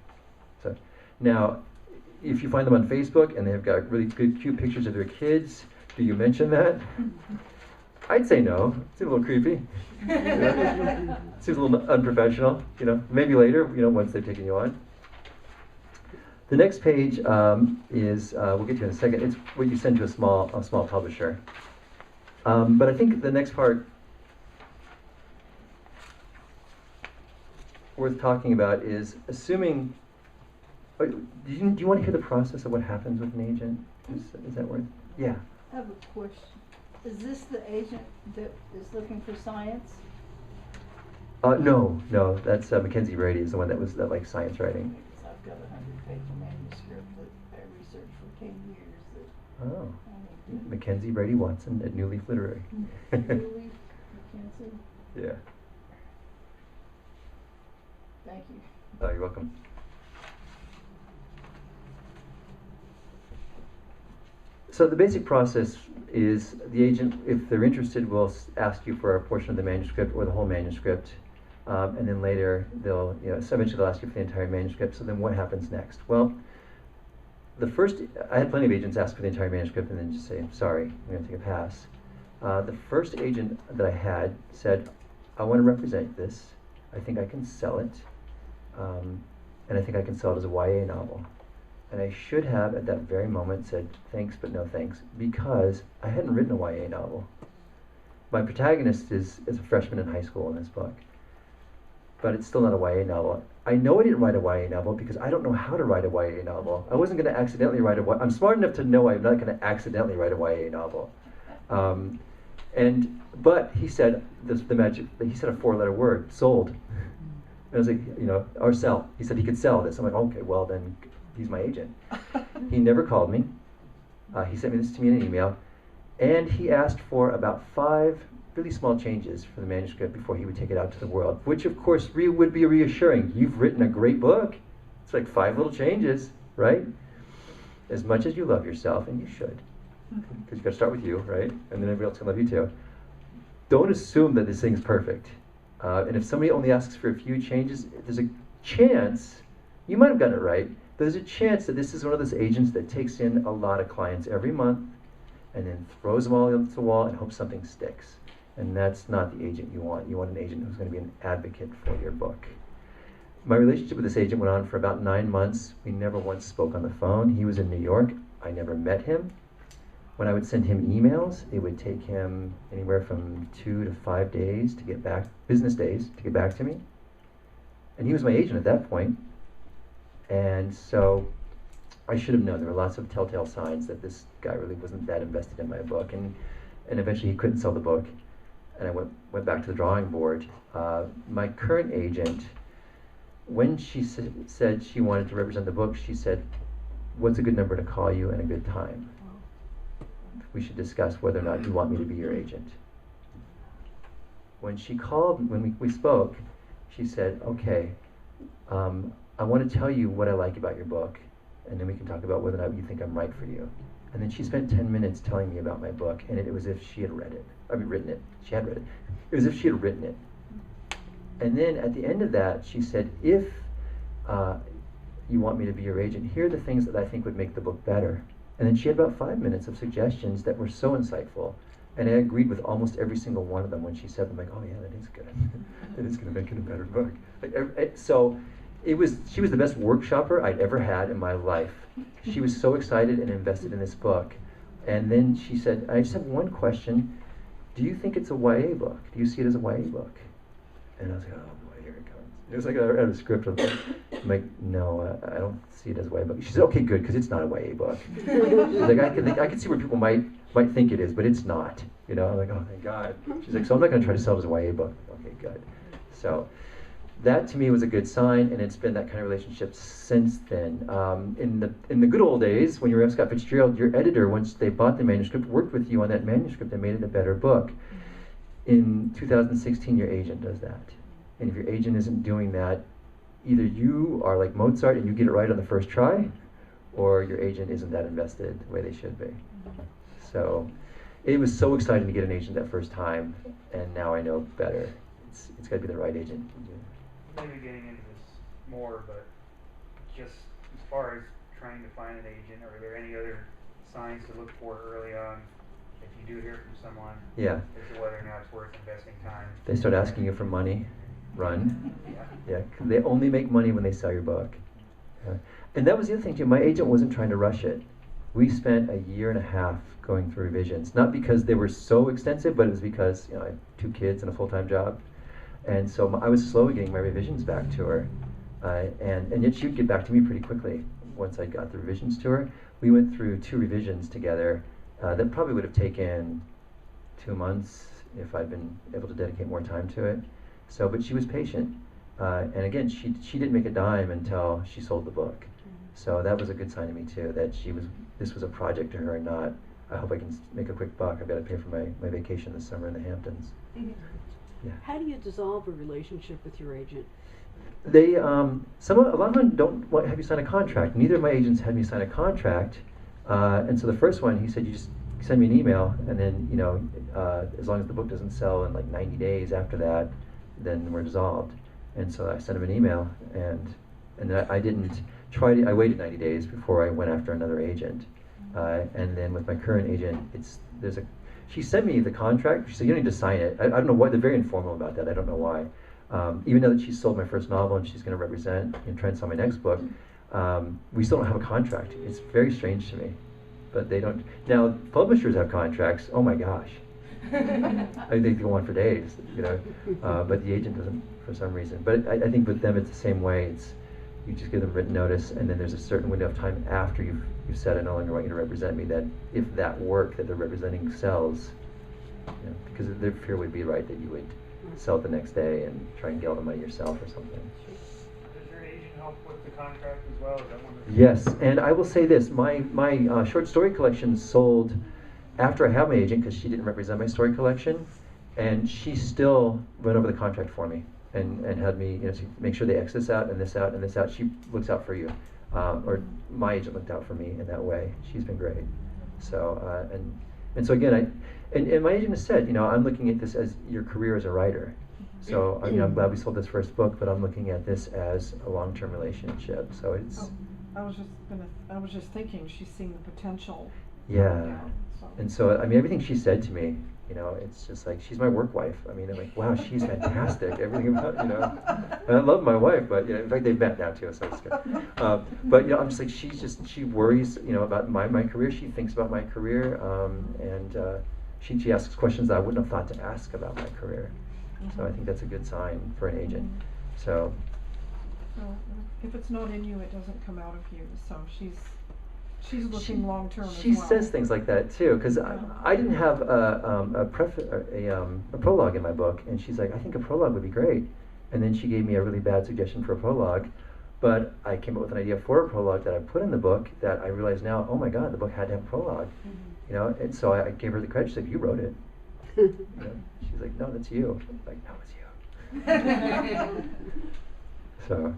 So now, if you find them on Facebook and they've got really good, cute pictures of their kids, do you mention that? I'd say no. Seems a little creepy. Seems a little unprofessional. Maybe later. Once they've taken you on. The next page is we'll get to in a second. It's what you send to a small publisher. But I think the next part worth talking about is assuming. Do you want to hear the process of what happens with an agent? Is that worth? Yeah. I have a question. Is this the agent that is looking for science? No, that's Mackenzie Brady is the one that likes science writing. I've got a 100-page manuscript that I researched for 10 years. Oh, Mackenzie Brady Watson at New Leaf Literary. New Leaf, Mackenzie. Yeah. Thank you. Oh, you're welcome. So the basic process is the agent, if they're interested, will ask you for a portion of the manuscript or the whole manuscript, and then later they'll, eventually they'll ask you for the entire manuscript. So then what happens next? Well, I had plenty of agents ask for the entire manuscript and then just say, sorry, I'm going to take a pass. The first agent that I had said, I want to represent this. I think I can sell it, and I think I can sell it as a YA novel. And I should have, at that very moment, said thanks but no thanks, because I hadn't written a YA novel. My protagonist is a freshman in high school in this book. but it's still not a YA novel. I know I didn't write a YA novel because I don't know how to write a YA novel. I wasn't going to accidentally write I'm smart enough to know I'm not going to accidentally write a YA novel. But he said, he said a 4-letter word, sold. And I was like, or sell. He said he could sell this. I'm like, okay, well then, he's my agent. He never called me. He sent this to me in an email. And he asked for about 5 really small changes for the manuscript before he would take it out to the world, which of course would be reassuring. You've written a great book. It's like 5 little changes, right? As much as you love yourself, and you should, because you've got to start with you, right? And then everybody else can love you too. Don't assume that this thing's perfect. And if somebody only asks for a few changes, there's a chance, you might have gotten it right, but there's a chance that this is one of those agents that takes in a lot of clients every month and then throws them all against the wall and hopes something sticks. And that's not the agent you want. You want an agent who's going to be an advocate for your book. My relationship with this agent went on for about 9 months. We never once spoke on the phone. He was in New York. I never met him. When I would send him emails, it would take him anywhere from 2 to 5 days to get back, business days, to get back to me. And he was my agent at that point. And so I should have known. There were lots of telltale signs that this guy really wasn't that invested in my book. And eventually he couldn't sell the book. And I went back to the drawing board. My current agent, when she said she wanted to represent the book, she said, "What's a good number to call you and a good time? We should discuss whether or not you want me to be your agent." When she called, when we spoke, she said, "Okay, I want to tell you what I like about your book, and then we can talk about whether or not you think I'm right for you." And then she spent 10 minutes telling me about my book, and it was as if she had read it. Written it. She had read it. It was as if she had written it. And then at the end of that, she said, "If you want me to be your agent, here are the things that I think would make the book better." And then she had about 5 minutes of suggestions that were so insightful. And I agreed with almost every single one of them when she said them. Like, "Oh yeah, that is good. That is going to make it a better book." So she was the best workshopper I'd ever had in my life. She was so excited and invested in this book. And then she said, "I just have one question. Do you think it's a YA book? Do you see it as a YA book?" And I was like, "Oh boy, here it comes." It was like I read a script. I'm like, "No, I don't see it as a YA book." She said, "Okay, good, because it's not a YA book." She's like, I can see where people might think it is, but it's not. I'm like, "Oh, thank God." She's like, "So I'm not going to try to sell it as a YA book." Okay, good. So that to me was a good sign, and it's been that kind of relationship since then. In the good old days, when you were F. Scott Fitzgerald, your editor, once they bought the manuscript, worked with you on that manuscript and made it a better book. In 2016, your agent does that. And if your agent isn't doing that, either you are like Mozart and you get it right on the first try, or your agent isn't that invested the way they should be. So it was so exciting to get an agent that first time, and now I know better. It's got to be the right agent. Maybe getting into this more, but just as far as trying to find an agent, are there any other signs to look for early on if you do hear from someone? Yeah. As to whether or not it's worth investing time? They start asking you for money. Run. Yeah. 'Cause they only make money when they sell your book. And that was the other thing too. My agent wasn't trying to rush it. We spent a year and a half going through revisions, not because they were so extensive, but it was because I had 2 kids and a full-time job. And so I was slow getting my revisions back to her. And yet she would get back to me pretty quickly once I got the revisions to her. We went through 2 revisions together that probably would have taken 2 months if I'd been able to dedicate more time to it. But she was patient. And again, she didn't make a dime until she sold the book. So that was a good sign to me too, that this was a project to her and not, I hope I can make a quick buck. I've got to pay for my vacation this summer in the Hamptons. Yeah. How do you dissolve a relationship with your agent? They, a lot of them don't have you sign a contract. Neither of my agents had me sign a contract. And so the first one, he said, "You just send me an email, and then, as long as the book doesn't sell in like 90 days after that, then we're dissolved." And so I sent him an email, and then I didn't try to, I waited 90 days before I went after another agent. And then with my current agent, she sent me the contract. She said, "You don't need to sign it." I don't know why, they're very informal about that. I don't know why. Even though that she sold my first novel and she's going to represent and try and sell my next book, we still don't have a contract. It's very strange to me, but they don't. Now, publishers have contracts. Oh my gosh. I think they go on for days, you know, but the agent doesn't for some reason. But I think with them it's the same way. It's you just give them written notice, and then there's a certain window of time after you've said I no longer want you to represent me. That if that work that they're representing sells, you know, because their fear would be right that you would sell it the next day and try and get all the money yourself or something. Does your agent help with the contract as well? Is that one of the Yes, and I will say this: my short story collection sold after I had my agent because she didn't represent my story collection, and she still went over the contract for me and had me, you know, make sure they X this out and this out and this out. She looks out for you, or my agent looked out for me in that way. She's been great. So and so again, and my agent has said, you know, I'm looking at this as your career as a writer. So I mean, I'm glad we sold this first book, but I'm looking at this as a long-term relationship. So it's. Oh, I was just thinking, she's seeing the potential. Yeah. So. And so, I mean, everything she said to me, you know, it's just like, she's my work wife. I mean, I'm like, wow, she's fantastic. Everything about, you know, and I love my wife, but, you know, in fact, they've met now too, so it's good. But, you know, I'm just like, she worries, you know, about my career. She thinks about my career, and she asks questions that I wouldn't have thought to ask about my career. Mm-hmm. So I think that's a good sign for an agent. So. Well, if it's not in you, it doesn't come out of you. So she's looking long term. She as well. says things like that too, because I didn't have a prologue in my book, and she's like, I think a prologue would be great, and then she gave me a really bad suggestion for a prologue, but I came up with an idea for a prologue that I put in the book that I realize now, oh my God, the book had to have a prologue, you know, and so I gave her the credit. She's like, you wrote it. You know? She's like, no, that's you. I'm like, no, it's you. So.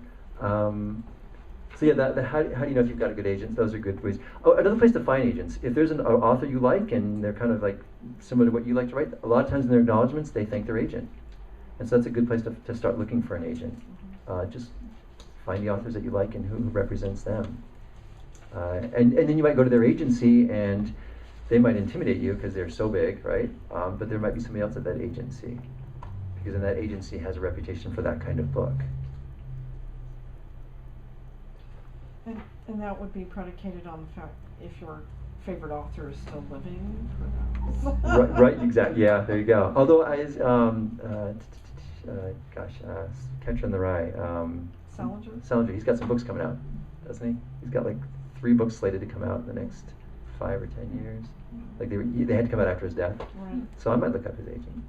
So yeah, how do you know if you've got a good agent? Those are good ways. Oh, another place to find agents. If there's an author you like and they're kind of like similar to what you like to write, a lot of times in their acknowledgments they thank their agent. And so that's a good place to start looking for an agent. Just find the authors that you like and who represents them. And then you might go to their agency and they might intimidate you because they're so big, right? But there might be somebody else at that agency, because then that agency has a reputation for that kind of book. And that would be predicated on the fact if your favorite author is still living. Right, exactly. Yeah, there you go. Although Catcher in the Rye. Salinger. He's got some books coming out, doesn't he? He's got like 3 books slated to come out in the next 5 or 10 years. Like they had to come out after his death. Right. So I might look up his agent.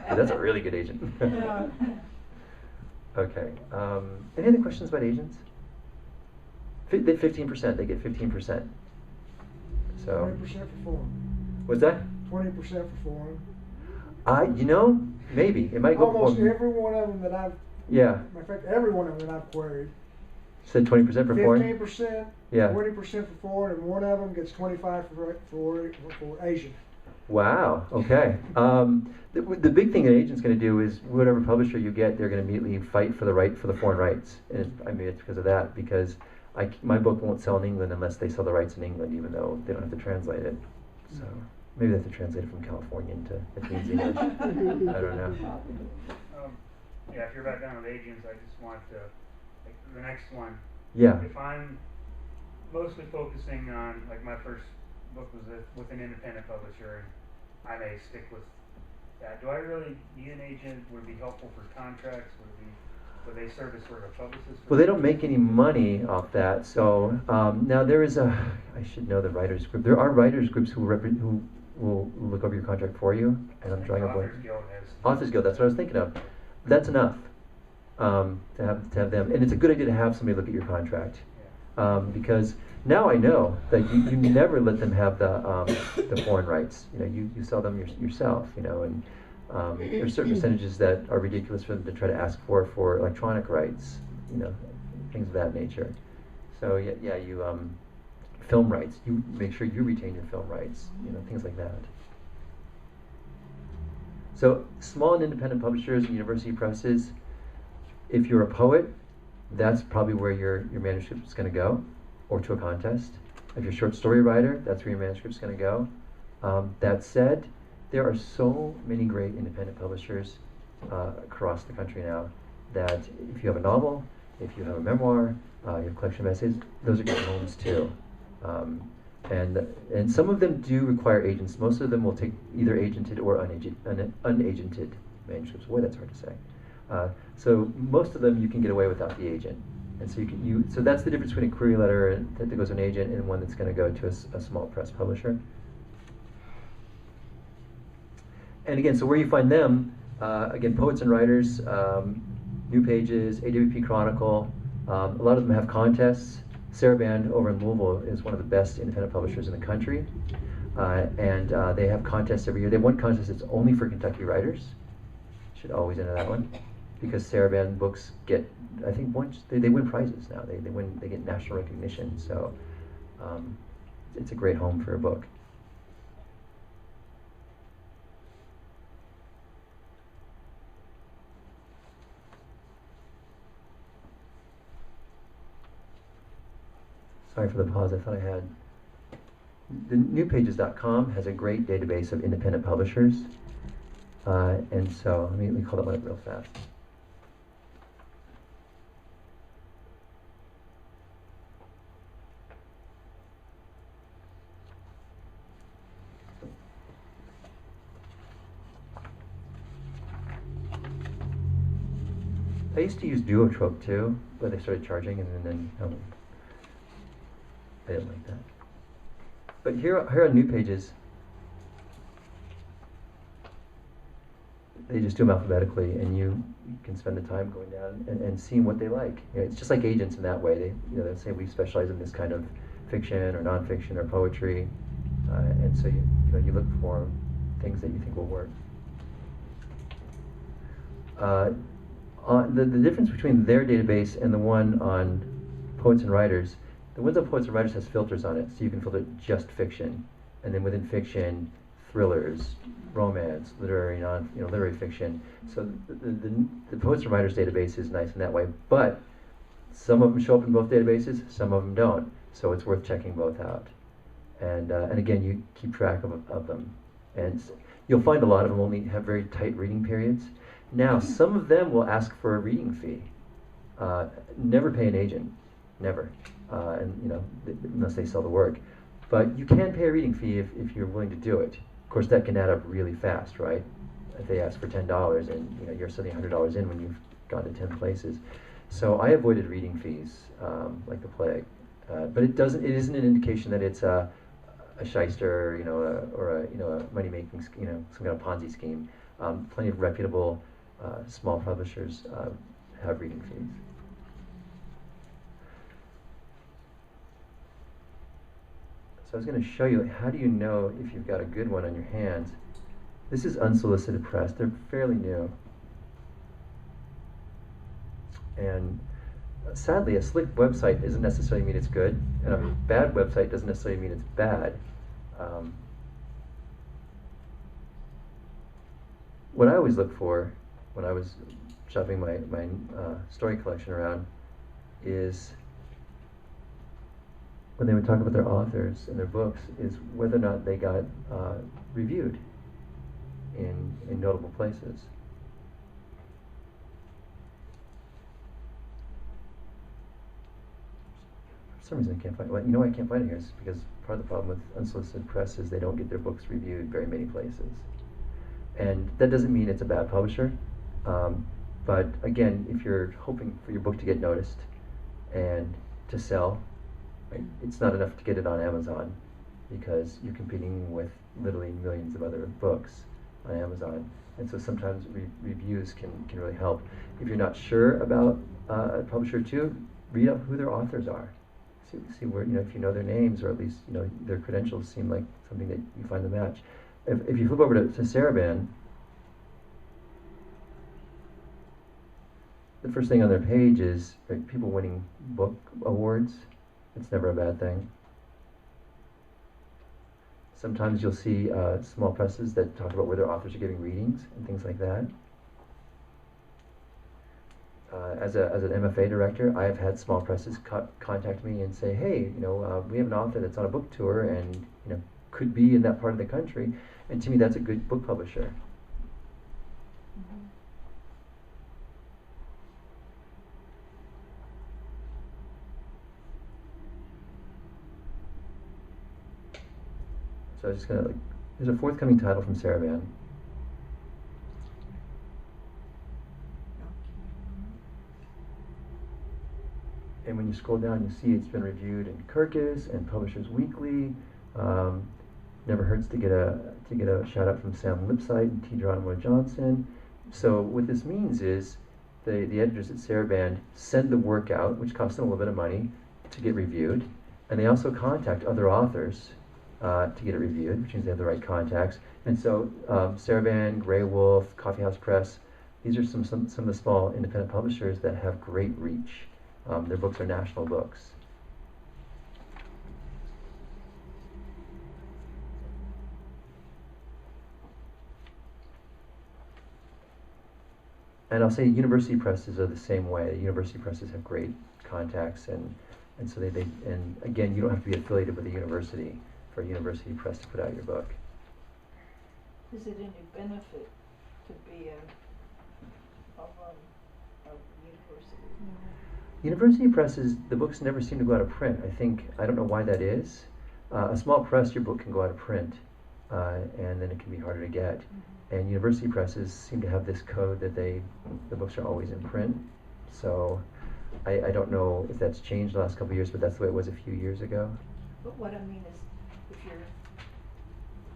That's a really good agent. Yeah. Okay. Any other questions about agents? 15%. They get 15%. So. 20% for foreign. What's that? 20% for foreign. You know, maybe it might go. Almost every one of them that I've. Yeah. In fact, every one of them that I've queried. Said 20% for foreign. 15%. Yeah. 20% for foreign, and one of them gets 25 for Asian. Wow. Okay. The big thing an agent's going to do is whatever publisher you get, they're going to immediately fight for the foreign rights. And I mean, it's because of that, because my book won't sell in England unless they sell the rights in England, even though they don't have to translate it. So maybe they have to translate it from Californium to Athenian's English. I don't know. Yeah, if you're back down with agents, I just want to, like, the next one. Yeah. If I'm mostly focusing on, like, my first book was with an independent publisher, and I may stick with that. Do I really need an agent? Would it be helpful for contracts? Would they serve as sort of a publicist? Well, they don't make any money off that. So now there is I should know the writers group. There are writers groups who will look over your contract for you. And I'm drawing a blank. Authors Guild. That's what I was thinking of. That's enough to have them, and it's a good idea to have somebody look at your contract, because now I know that you never let them have the foreign rights. You know, you sell them yourself. You know, and there's certain percentages that are ridiculous for them to try to ask for electronic rights. You know, things of that nature. So yeah, you film rights. You make sure you retain your film rights. You know, things like that. So small and independent publishers and university presses, if you're a poet, that's probably where your manuscript is going to go, or to a contest. If you're a short story writer, that's where your manuscript is going to go. That said, there are so many great independent publishers across the country now that if you have a novel, if you have a memoir, you have a collection of essays, those are good homes too. And some of them do require agents. Most of them will take either agented or unagented manuscripts. Boy, that's hard to say. So most of them you can get away without the agent. And so so that's the difference between a query letter that goes to an agent and one that's going to go to a small press publisher. And again, so where you find them, again, Poets and Writers, New Pages, AWP Chronicle, a lot of them have contests. Saraband over in Louisville is one of the best independent publishers in the country. And they have contests every year. They have one contest that's only for Kentucky writers. Should always enter that one. Because Saraband books get, I think once, they win prizes now. They get national recognition. So it's a great home for a book. Sorry for the pause, I thought I had. The newpages.com has a great database of independent publishers. And so, let me call that one up real fast. I used to use Duotrope too, but they started charging and then I didn't like that. But here on New Pages, they just do them alphabetically, and you can spend the time going down and seeing what they like. You know, it's just like agents in that way. They'll say we specialize in this kind of fiction or nonfiction or poetry, and so you look for things that you think will work. The difference between their database and the one on Poets and Writers. The ones on Poets and Writers has filters on it, so you can filter just fiction, and then within fiction, thrillers, romance, literary fiction. So the Poets and Writers database is nice in that way, but some of them show up in both databases, some of them don't. So it's worth checking both out. And again, you keep track of them, and you'll find a lot of them only have very tight reading periods. Now, some of them will ask for a reading fee. Never pay an agent, never. Unless they sell the work. But you can pay a reading fee if you're willing to do it. Of course, that can add up really fast, right? If they ask for $10 and you're sending $100 in when you've gone to 10 places. So I avoided reading fees like the plague. But it isn't an indication that it's a shyster, or a money-making, some kind of Ponzi scheme. Plenty of reputable small publishers have reading fees. So I was going to show you, how do you know if you've got a good one on your hands? This is Unsolicited Press. They're fairly new. And sadly, a slick website doesn't necessarily mean it's good, and a bad website doesn't necessarily mean it's bad. What I always look for when I was shopping my story collection around is when they would talk about their authors and their books, is whether or not they got reviewed in notable places. For some reason I can't find it. Well, you know why I can't find it here? Is because part of the problem with Unsolicited Press is they don't get their books reviewed very many places. And that doesn't mean it's a bad publisher. But again, if you're hoping for your book to get noticed and to sell, right, it's not enough to get it on Amazon, because you're competing with literally millions of other books on Amazon. And so sometimes reviews can really help. If you're not sure about a publisher too, read up who their authors are. See where, if you know their names, or at least their credentials seem like something that you find a match. If you flip over to Saraband, the first thing on their page is people winning book awards. It's never a bad thing. Sometimes you'll see small presses that talk about where their authors are giving readings and things like that. As an MFA director, I have had small presses contact me and say, hey, we have an author that's on a book tour and could be in that part of the country. And to me, that's a good book publisher. So I was just gonna there's a forthcoming title from Saravan. And when you scroll down, you see it's been reviewed in Kirkus and Publishers Weekly. Never hurts to get a shout out from Sam Lipsyte and T. Geronimo Johnson. So what this means is the editors at Saravan send the work out, which costs them a little bit of money, to get reviewed, and they also contact other authors to get it reviewed, which means they have the right contacts. And so Saravan, Grey Wolf, Coffeehouse Press, these are some of the small independent publishers that have great reach. Their books are national books. And I'll say university presses are the same way. University presses have great contacts, and so they and again, you don't have to be affiliated with a university for a university press to put out your book. Is it any benefit to be of university? University presses, the books never seem to go out of print. I don't know why that is. A small press, your book can go out of print, and then it can be harder to get. And university presses seem to have this code that the books are always in print. So I don't know if that's changed the last couple of years, but that's the way it was a few years ago. But what I mean is,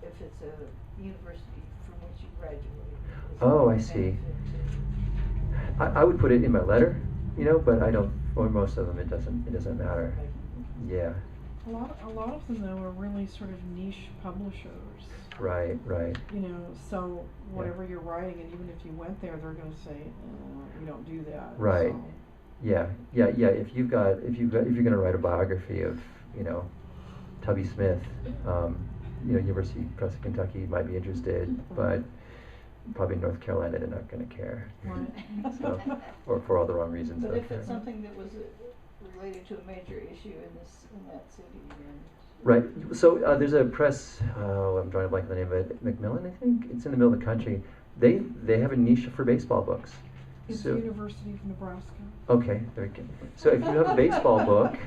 if it's a university from which you graduated. Oh, I see. I would put it in my letter, but I don't. For most of them, it doesn't matter. Yeah. A lot of them though are really sort of niche publishers. Right. So whatever you're writing, and even if you went there, they're going to say, "We don't do that." Right. So. Yeah. If you're going to write a biography of, Tubby Smith, University Press of Kentucky might be interested, but probably North Carolina they're not going to care. Right. So, or for all the wrong reasons. But they'll if care. it's something that was related to a major issue in that city, then. Right. So there's a press. I'm drawing a blank on the name of it. Macmillan, I think. It's in the middle of the country. They have a niche for baseball books. It's So, University of Nebraska. okay, very good. So if you have a baseball book,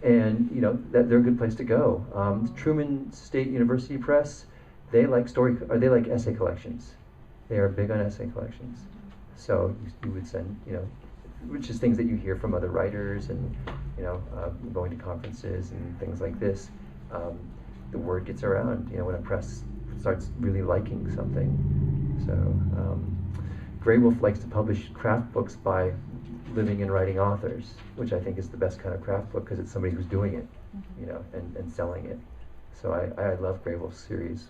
and that they're a good place to go. Truman State University Press, they like essay collections. They are big on essay collections. So you would send, which is things that you hear from other writers, and going to conferences and things like this. The word gets around, when a press starts really liking something. So Grey Wolf likes to publish craft books by living and writing authors, which I think is the best kind of craft book because it's somebody who's doing it, and selling it. So I love Grey Wolf's series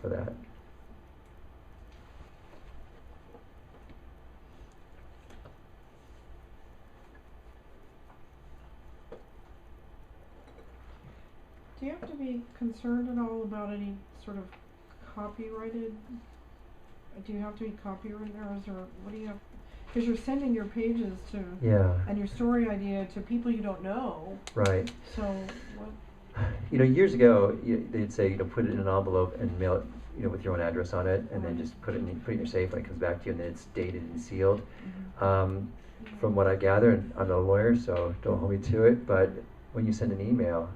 for that. Do you have to be concerned at all about any sort of copyrighted? Do you have to be copyrighted, or is there? What do you have? Because you're sending your pages to and your story idea to people you don't know. Right. So what? Years ago, they'd say, put it in an envelope and mail it, with your own address on it, and then just put it in your safe when it comes back to you, and then it's dated and sealed. From what I gather, and I'm not a lawyer, so don't hold me to it, but when you send an email,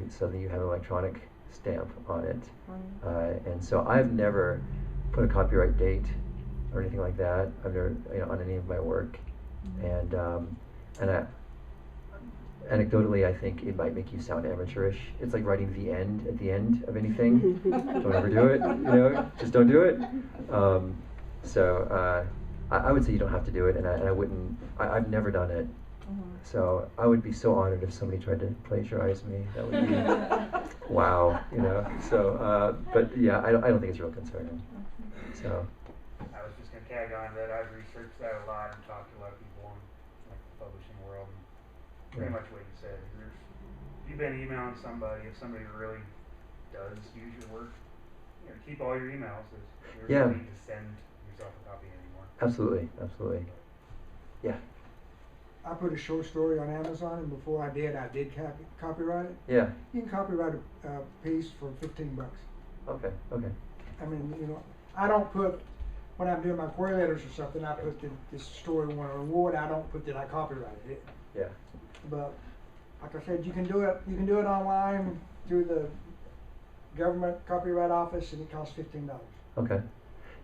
suddenly you have an electronic stamp on it. And so I've never put a copyright date or anything like that. I've never, on any of my work. And anecdotally, I think it might make you sound amateurish. It's like writing the end at the end of anything. Don't ever do it, just don't do it. So I would say you don't have to do it, and I wouldn't, I've never done it. So I would be so honored if somebody tried to plagiarize me. That would be, wow, So, but yeah, I don't think it's real concerning. So. I was just going to tag on that. I've researched that a lot and talked to a lot of people in the publishing world. And pretty much what you said. If you've been emailing somebody, if somebody really does use your work, keep all your emails. There's no need to send yourself a copy anymore. Absolutely. Yeah. I put a short story on Amazon, and before I did copyright it. Yeah. You can copyright a piece for $15. Okay. I mean, I don't put, when I'm doing my query letters or something, I put this story won an award. I don't put that I copyrighted it. Yeah. But like I said, you can do it. You can do it online through the government copyright office, and it costs $15. Okay.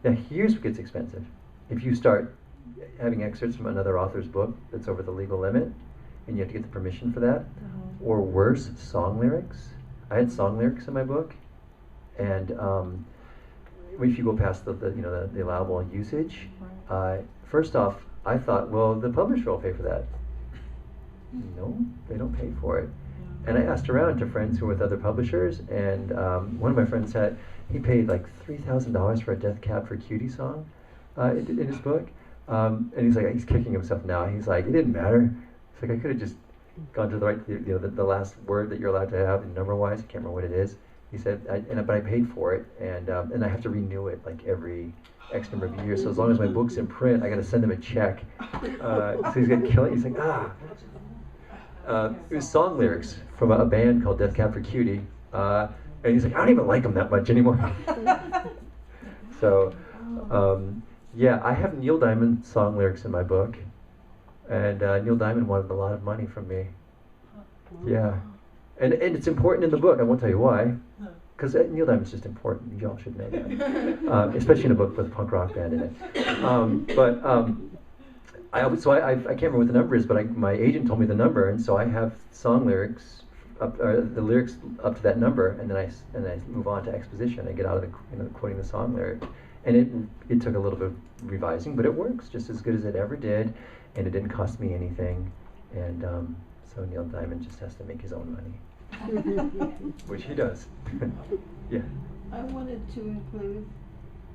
Now here's what gets expensive. If you start having excerpts from another author's book that's over the legal limit, and you have to get the permission for that, or worse, song lyrics. I had song lyrics in my book, and if you go past the allowable usage, first off, I thought, well, the publisher will pay for that. No, they don't pay for it. And I asked around to friends who were with other publishers, and one of my friends he paid like $3,000 for a Death Cab for Cutie song in his book. And he's kicking himself now. He's like, it didn't matter. It's like, I could have just gone to the last word that you're allowed to have number-wise. I can't remember what it is. He said, but I paid for it, and I have to renew it like every X number of years. So as long as my book's in print, I got to send him a check. So he's gonna kill it. He's like, it was song lyrics from a band called Death Cab for Cutie, and he's like, I don't even like them that much anymore. So, yeah, I have Neil Diamond song lyrics in my book, and Neil Diamond wanted a lot of money from me. Yeah, and it's important in the book. I won't tell you why, because Neil Diamond's just important. You all should know that, especially in a book with a punk rock band in it. I can't remember what the number is, but my agent told me the number, and so I have song lyrics, the lyrics up to that number, and then I move on to exposition. I get out of the quoting the song lyric, and it took a little bit of revising, but it works just as good as it ever did, and it didn't cost me anything, and so Neil Diamond just has to make his own money, which he does. Yeah. I wanted to include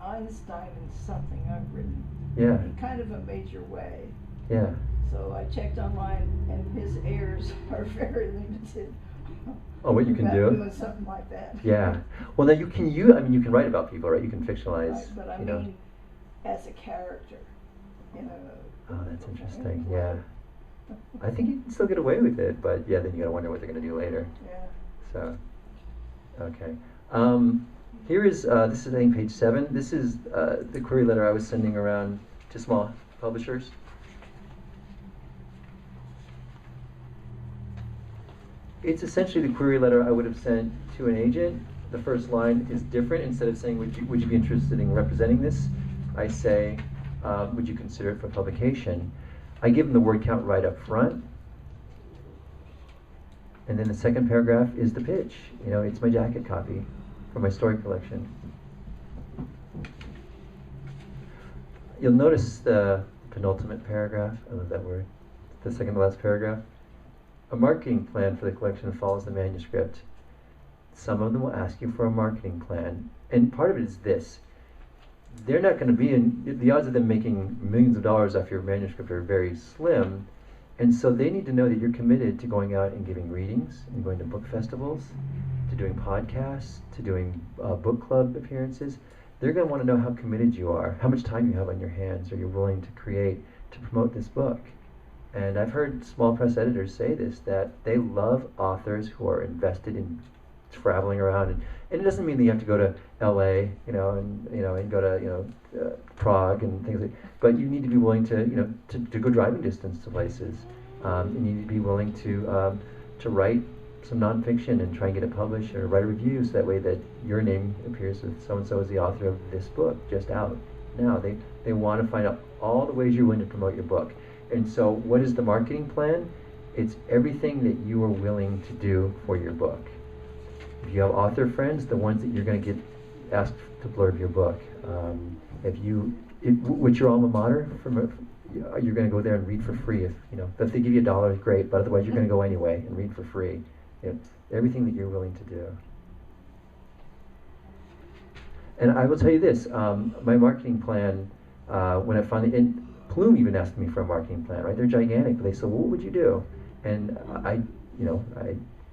Einstein in something I've written. Yeah. In kind of a major way. Yeah. So I checked online, and his heirs are very limited. Oh, what you can about do? Doing something like that. Yeah. Well, now you can write about people, right? You can fictionalize. Right, but I mean, as a character, Oh, that's interesting. Yeah. I think you can still get away with it, but yeah, then you gotta wonder what they're gonna do later. Yeah. So, okay. Here is, this is I think page 7. This is the query letter I was sending around to small publishers. It's essentially the query letter I would have sent to an agent. The first line is different. Instead of saying, would you be interested in representing this? I say, would you consider it for publication? I give them the word count right up front. And then the second paragraph is the pitch. It's my jacket copy for my story collection. You'll notice the penultimate paragraph. I love that word. The second to last paragraph. A marketing plan for the collection follows the manuscript. Some of them will ask you for a marketing plan. And part of it is this. They're not going to be the odds of them making millions of dollars off your manuscript are very slim. And so they need to know that you're committed to going out and giving readings and going to book festivals, to doing podcasts, to doing book club appearances. They're going to want to know how committed you are, how much time you have on your hands, or you're willing to create to promote this book. And I've heard small press editors say this, that they love authors who are invested in traveling around. And it doesn't mean that you have to go to LA, and go to, Prague and things like that. But you need to be willing to, to go driving distance to places. You need to be willing to write some nonfiction and try and get it published, or write a review, so that way that your name appears with so-and-so as the author of this book just out. Now, they want to find out all the ways you're willing to promote your book. And so what is the marketing plan? It's everything that you are willing to do for your book. If you have author friends, the ones that you're going to get asked to blurb your book. What's your alma mater? You're going to go there and read for free. If they give you $1, great, but otherwise you're going to go anyway and read for free. Everything that you're willing to do. And I will tell you this, my marketing plan, when I finally, and Plume even asked me for a marketing plan, right? They're gigantic, but they said, well, what would you do? And I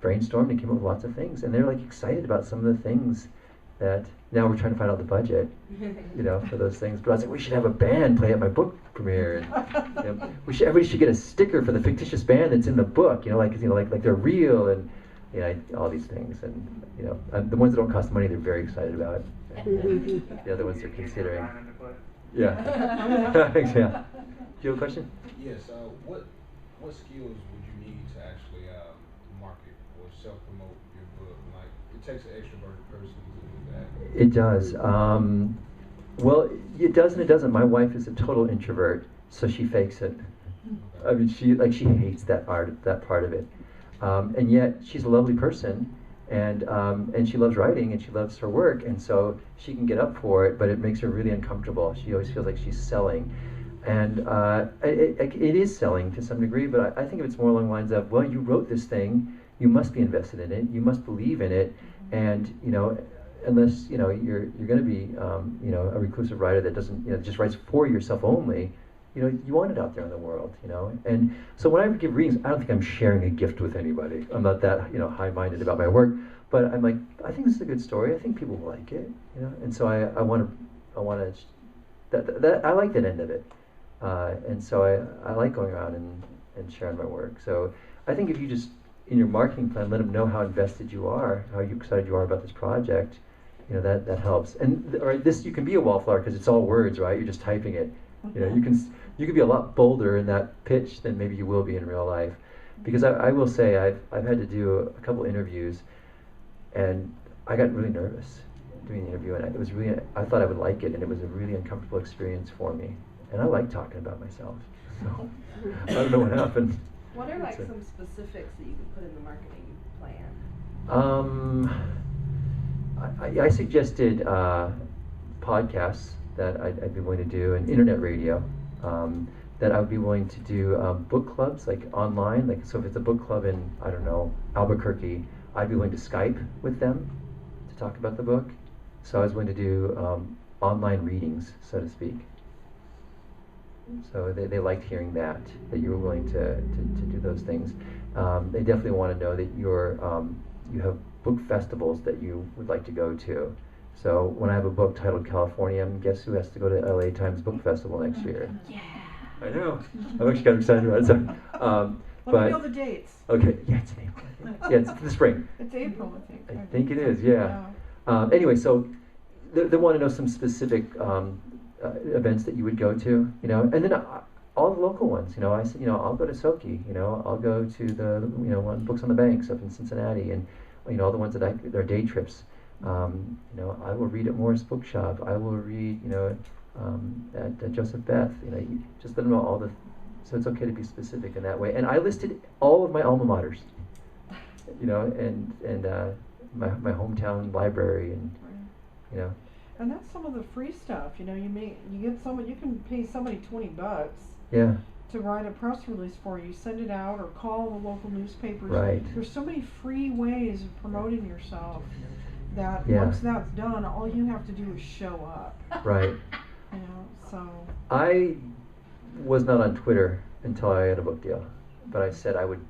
brainstormed and came up with lots of things, and they're like excited about some of the things that, now we're trying to find out the budget, for those things. But I was like, we should have a band play at my book premiere. And, everybody should get a sticker for the fictitious band that's in the book, like they're real, and all these things. And the ones that don't cost money, they're very excited about. The other ones they're considering. Yeah. Yeah. Do you have a question? Yes. What skills would you need to actually market or self-promote your book? Like, it takes an extroverted person to do that. It does. Well, it does and it doesn't. My wife is a total introvert, so she fakes it. I mean, she hates that part of it, and yet she's a lovely person, and she loves writing and she loves her work, and so she can get up for it, but it makes her really uncomfortable. She always feels like she's selling, and it is selling to some degree, but I think it's more along the lines of, well, you wrote this thing, you must be invested in it, you must believe in it, and unless you're going to be a reclusive writer that doesn't just writes for yourself only, you want it out there in the world, and so when I give readings, I don't think I'm sharing a gift with anybody. I'm not that high-minded about my work, but I'm like, I think this is a good story, I think people will like it, and so I want to that I like that end of it, and so I like going around and sharing my work. So I think if you just in your marketing plan let them know how invested you are, how excited you are about this project, that helps. And this, you can be a wallflower because it's all words, right? You're just typing it. You can be a lot bolder in that pitch than maybe you will be in real life. Because I will say I've had to do a couple interviews, and I got really nervous doing the interview, and it was really, I thought I would like it, and it was a really uncomfortable experience for me. And I like talking about myself. So I don't know what happened. What are some specifics that you could put in the marketing plan? I suggested podcasts that I'd be willing to do, and internet radio, that I would be willing to do book clubs, like online. Like, so if it's a book club in, I don't know, Albuquerque, I'd be willing to Skype with them to talk about the book. So I was willing to do online readings, so to speak. So they liked hearing that you were willing to do those things. They definitely want to know that you have book festivals that you would like to go to. So when I have a book titled Californium, guess who has to go to LA Times Book Festival next year? Yeah. I know. I'm actually kind of excited about it. So, Let me know the dates. Okay. Yeah, it's in April. Yeah, it's the spring. It's April, I think. I think it is. Yeah. Anyway, so they want to know some specific events that you would go to, and then all the local ones. I said, I'll go to Soki. I'll go to the one Books on the Banks up in Cincinnati, and all the ones that they're day trips. I will read at Morris Bookshop. I will read, at Joseph Beth. Just let them know all the. So it's okay to be specific in that way. And I listed all of my alma maters. And my hometown library, and And that's some of the free stuff. You can pay somebody $20. Yeah. To write a press release for you, send it out, or call the local newspapers. Right. There's so many free ways of promoting yourself that Yeah. once that's done, all you have to do is show up. Right. So. I was not on Twitter until I had a book deal, but I said I would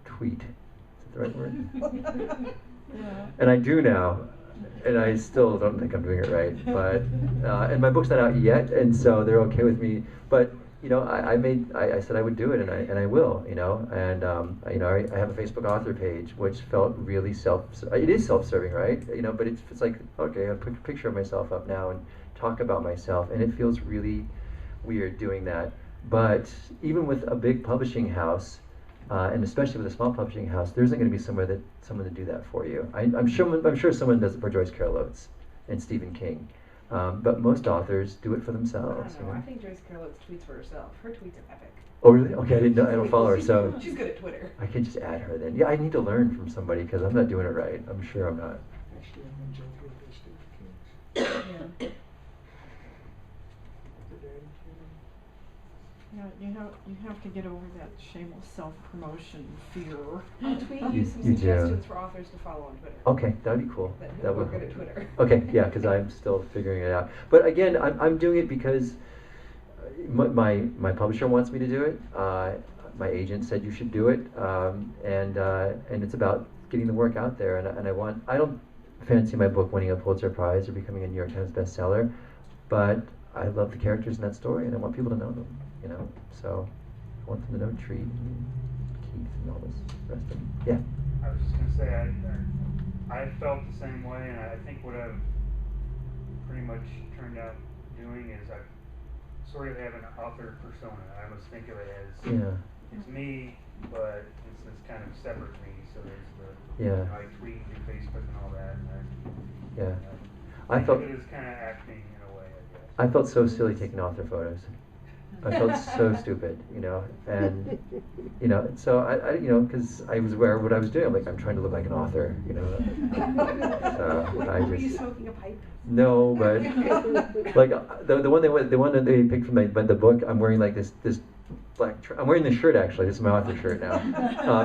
tweet. Is that the right word? Yeah. And I do now, and I still don't think I'm doing it right. But and my book's not out yet, and so they're okay with me. But I said I would do it, and I will. And I have a Facebook author page, which felt really it is self-serving, right? But it's like, okay, I'll put a picture of myself up now and talk about myself, and it feels really weird doing that. But even with a big publishing house, and especially with a small publishing house, there isn't going to be someone to do that for you. I'm sure someone does it for Joyce Carol Oates and Stephen King, but most authors do it for themselves. I don't know. I think Joyce Carol Oates tweets for herself. Her tweets are epic. Oh really? Okay, I didn't know. I don't follow her, so She's good at Twitter. I can just add her then. Yeah, I need to learn from somebody because I'm not doing it right. I'm sure I'm not. Actually, I'm in joke with this Stephen King's. Yeah. The Daddy Kid. You have to get over that shameless self-promotion fear. I'll tweet you some You do. suggestions for authors to follow on Twitter. Okay, that'd be cool. That we're good at Twitter. Okay, yeah, because I'm still figuring it out. But again, I'm doing it because my publisher wants me to do it. My agent said you should do it, and it's about getting the work out there. And I don't fancy my book winning a Pulitzer Prize or becoming a New York Times bestseller, but I love the characters in that story, and I want people to know them. So I want them to know Treat and Keith and all this rest of them. Yeah. I was just gonna say I felt the same way, and I think what I've pretty much turned out doing is I sort of have an author persona. I almost think of it as it's me but it's kind of separate to me. So there's the Yeah. I tweet and Facebook and all that. And Yeah. I I felt think it is kind of acting in a way, I guess. I felt so silly taking author photos. I felt so stupid, you know, and you know, so I you know, because I was aware of what I was doing. I'm like, I'm trying to look like an author, you know. So I Were you just smoking a pipe? no, but like the one that they picked from the book, I'm wearing like this black. I'm wearing this shirt actually. This is my author shirt now,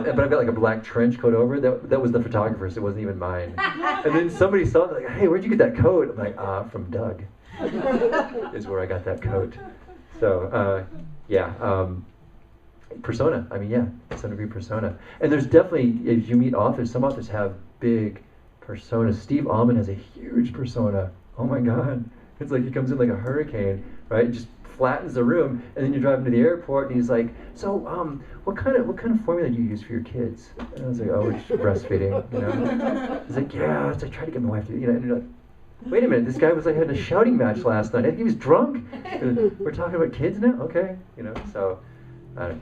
but I've got like a black trench coat over. That was the photographer's. It wasn't even mine. And then somebody saw it like, hey, where'd you get that coat? I'm like, from Doug. Is where I got that coat. So persona. I mean, yeah, some degree persona. And there's definitely, if you meet authors, some authors have big personas. Steve Almond has a huge persona. Oh my God. It's like he comes in like a hurricane, right? Just flattens the room, and then you drive him to the airport, and he's like, "So, what kind of formula do you use for your kids?" And I was like, "Oh, it's breastfeeding." You know? He's like, "Yeah, it's, I tried to get my wife to," you know. And you're like, "Wait a minute, this guy was like having a shouting match last night. I think he was drunk. We're talking about kids now, okay?" You know. So,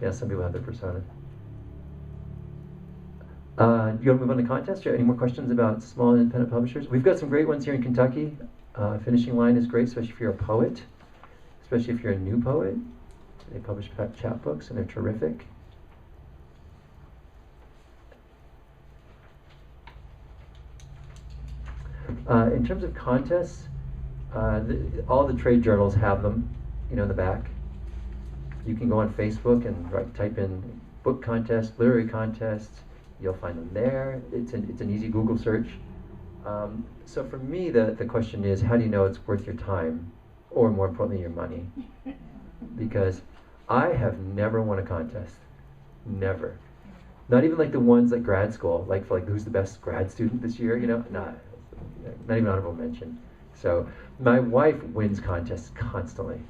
yeah, some people have their persona. You want to move on to contest? Any more questions about small independent publishers? We've got some great ones here in Kentucky. Finishing Line is great, especially if you're a poet, especially if you're a new poet. They publish chapbooks, and they're terrific. In terms of contests, all the trade journals have them, you know, in the back. You can go on Facebook and type in book contest, literary contests. You'll find them there. It's an easy Google search. So for me, the question is, how do you know it's worth your time, or more importantly, your money? Because I have never won a contest, never. Not even like the ones at grad school, like for like who's the best grad student this year, you know? Not even honorable mention. So my wife wins contests constantly.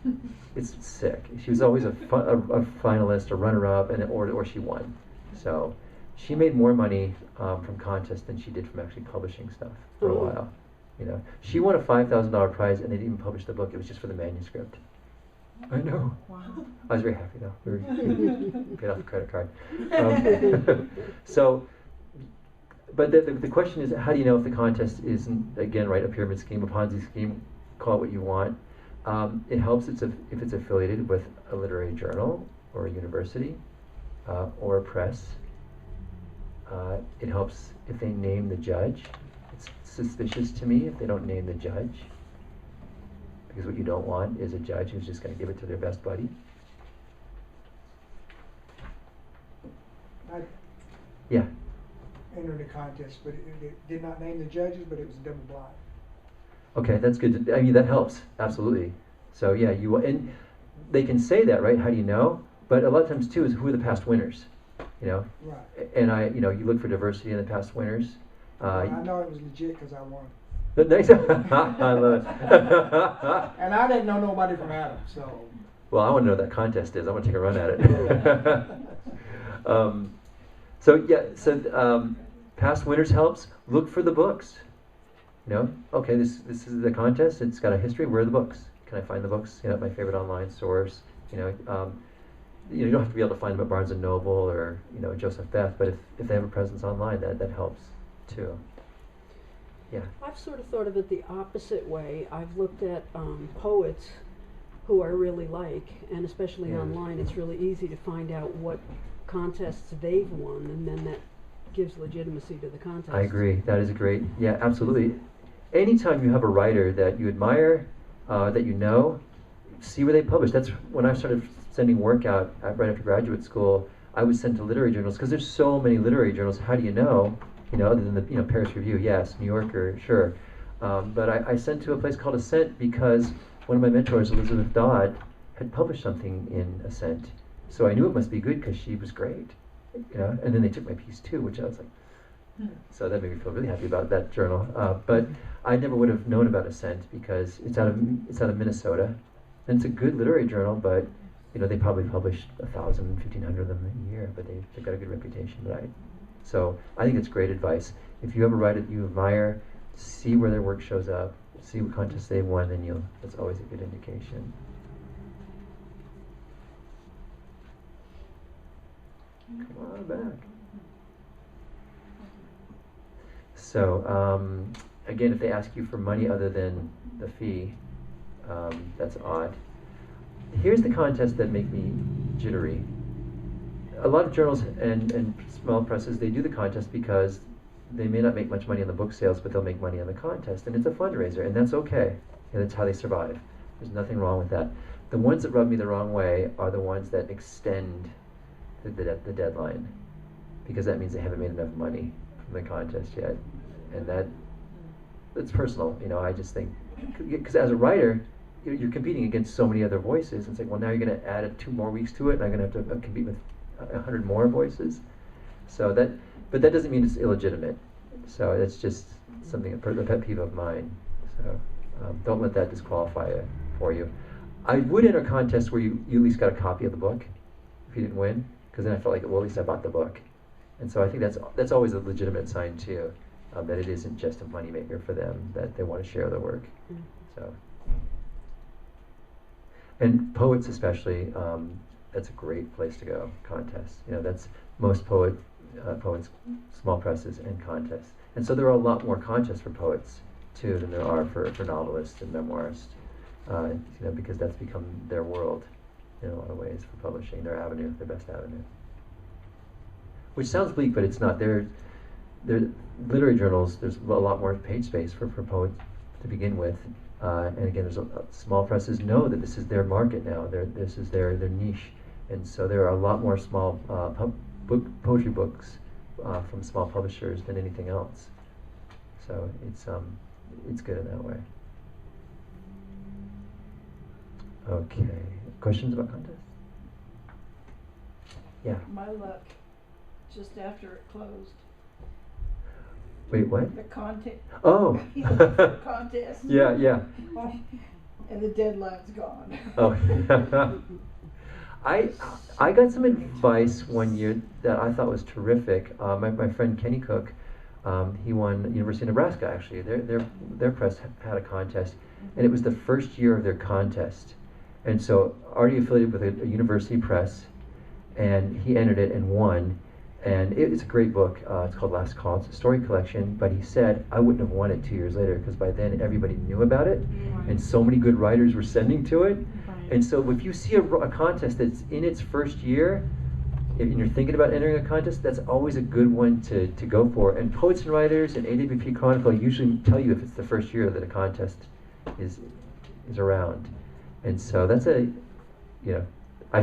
It's sick. She was always a finalist, a runner-up, or she won. So she made more money from contests than she did from actually publishing stuff for a while. You know, she won a $5,000 prize, and they didn't even publish the book. It was just for the manuscript. I know. Wow. I was very happy though. We were paid off the credit card. But the question is, how do you know if the contest isn't, again, right, a pyramid scheme, a Ponzi scheme, call it what you want. It helps if it's affiliated with a literary journal or a university or a press. It helps if they name the judge. It's suspicious to me if they don't name the judge, because what you don't want is a judge who's just going to give it to their best buddy. I Yeah. entered a contest, but it did not name the judges, but it was double blind. Okay, that's good. I mean, that helps, absolutely. So yeah, and they can say that, right? How do you know? But a lot of times too is who are the past winners, you know? Right. And you look for diversity in the past winners. I know it was legit because I won. Nice. I love it. And I didn't know nobody from Adam, so. Well, I want to know what that contest is. I want to take a run at it. Past winners helps. Look for the books. You know, okay, this is the contest. It's got a history. Where are the books? Can I find the books? You know, at my favorite online source. You know, you don't have to be able to find them at Barnes and Noble or Joseph Beth, but if they have a presence online, that helps too. Yeah. I've sort of thought of it the opposite way. I've looked at poets who I really like, and especially Yeah. online, it's really easy to find out what contests they've won, and then that gives legitimacy to the contest. I agree. That is great. Yeah, absolutely. Anytime you have a writer that you admire, that you know, see where they publish. That's when I started sending work out right after graduate school. I would send to literary journals because there's so many literary journals. How do you know? Other than the Paris Review, yes, New Yorker, sure. But I sent to a place called Ascent because one of my mentors, Elizabeth Dodd, had published something in Ascent. So I knew it must be good because she was great. And then they took my piece too, which I was like, so that made me feel really happy about that journal. But I never would have known about Ascent because it's out of Minnesota, and it's a good literary journal. But they probably publish 1,000, 1,500 of them a year, but they've got a good reputation. So I think it's great advice. If you have a writer that you admire, see where their work shows up, see what contests they won, then that's always a good indication. Come on back. So, again, if they ask you for money other than the fee, that's odd. Here's the contests that make me jittery. A lot of journals and small presses, they do the contest because they may not make much money on the book sales, but they'll make money on the contest, and it's a fundraiser, and that's okay. And that's how they survive. There's nothing wrong with that. The ones that rub me the wrong way are the ones that extend the deadline, because that means they haven't made enough money from the contest yet, and that's personal. I just think, because as a writer, you're competing against so many other voices. It's like, well, now you're going to add 2 more weeks to it, and I'm going to have to compete with 100 more voices. But that doesn't mean it's illegitimate. So it's just something, a pet peeve of mine. So don't let that disqualify it for you. I would enter contests where you at least got a copy of the book if you didn't win, because then I felt like, well, at least I bought the book. And so I think that's always a legitimate sign too, that it isn't just a moneymaker for them, that they want to share their work. So, and poets especially, that's a great place to go. Contests, that's most poets, small presses, and contests. And so there are a lot more contests for poets too than there are for novelists and memoirists, because that's become their world in a lot of ways for publishing, their avenue, their best avenue. Which sounds bleak, but it's not. They're literary journals. There's a lot more page space for poets to begin with, and again, there's small presses know that this is their market now. This is their niche, and so there are a lot more small poetry books from small publishers than anything else. So it's good in that way. Okay, questions about contests? Yeah. My luck, just after it closed. Wait, what? The content. Oh. Contest. Yeah. And the deadline's gone. Oh. I got some advice one year that I thought was terrific. My friend Kenny Cook, he won University of Nebraska actually. Their press had a contest, and it was the first year of their contest. And so already affiliated with a university press, and he entered it and won. And it's a great book. It's called Last Call. It's a story collection. But he said, I wouldn't have won it 2 years later, because by then everybody knew about it, and so many good writers were sending to it. And so if you see a contest that's in its first year, and you're thinking about entering a contest, that's always a good one to go for. And Poets and Writers and AWP Chronicle usually tell you if it's the first year that a contest is around. And so that's I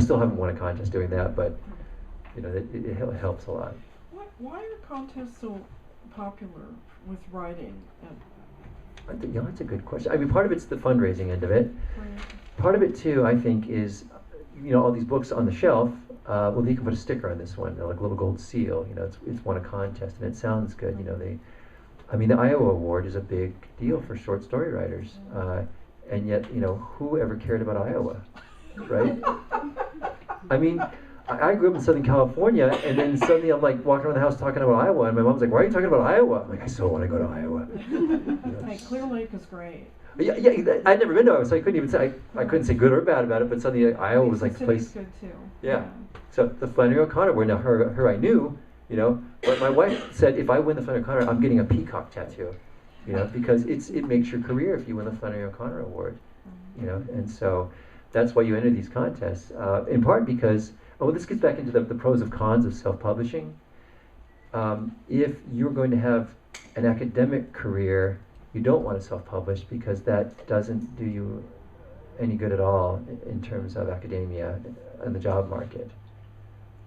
still haven't won a contest doing that, but it helps a lot. Why are contests so popular with writing? That's a good question. I mean, part of it's the fundraising end of it. Right. Part of it too, I think, is all these books on the shelf. Well, you can put a sticker on this one, like a little gold seal. It's won a contest, and it sounds good. The Iowa Award is a big deal for short story writers, and yet, who ever cared about Iowa, right? I mean, I grew up in Southern California, and then suddenly I'm like walking around the house talking about Iowa, and my mom's like, "Why are you talking about Iowa?" I'm like, "I so want to go to Iowa." Hey, Clear Lake is great. Yeah, I'd never been to Iowa, so I couldn't even say I couldn't say good or bad about it. But suddenly Iowa was like the place. Good too. Yeah. So the Flannery O'Connor were now her I knew, but my wife said if I win the Flannery O'Connor, I'm getting a peacock tattoo, because it makes your career if you win the Flannery O'Connor Award, and so that's why you enter these contests. In part because this gets back into the pros and cons of self-publishing. If you're going to have an academic career, you don't want to self-publish because that doesn't do you any good at all in terms of academia and the job market.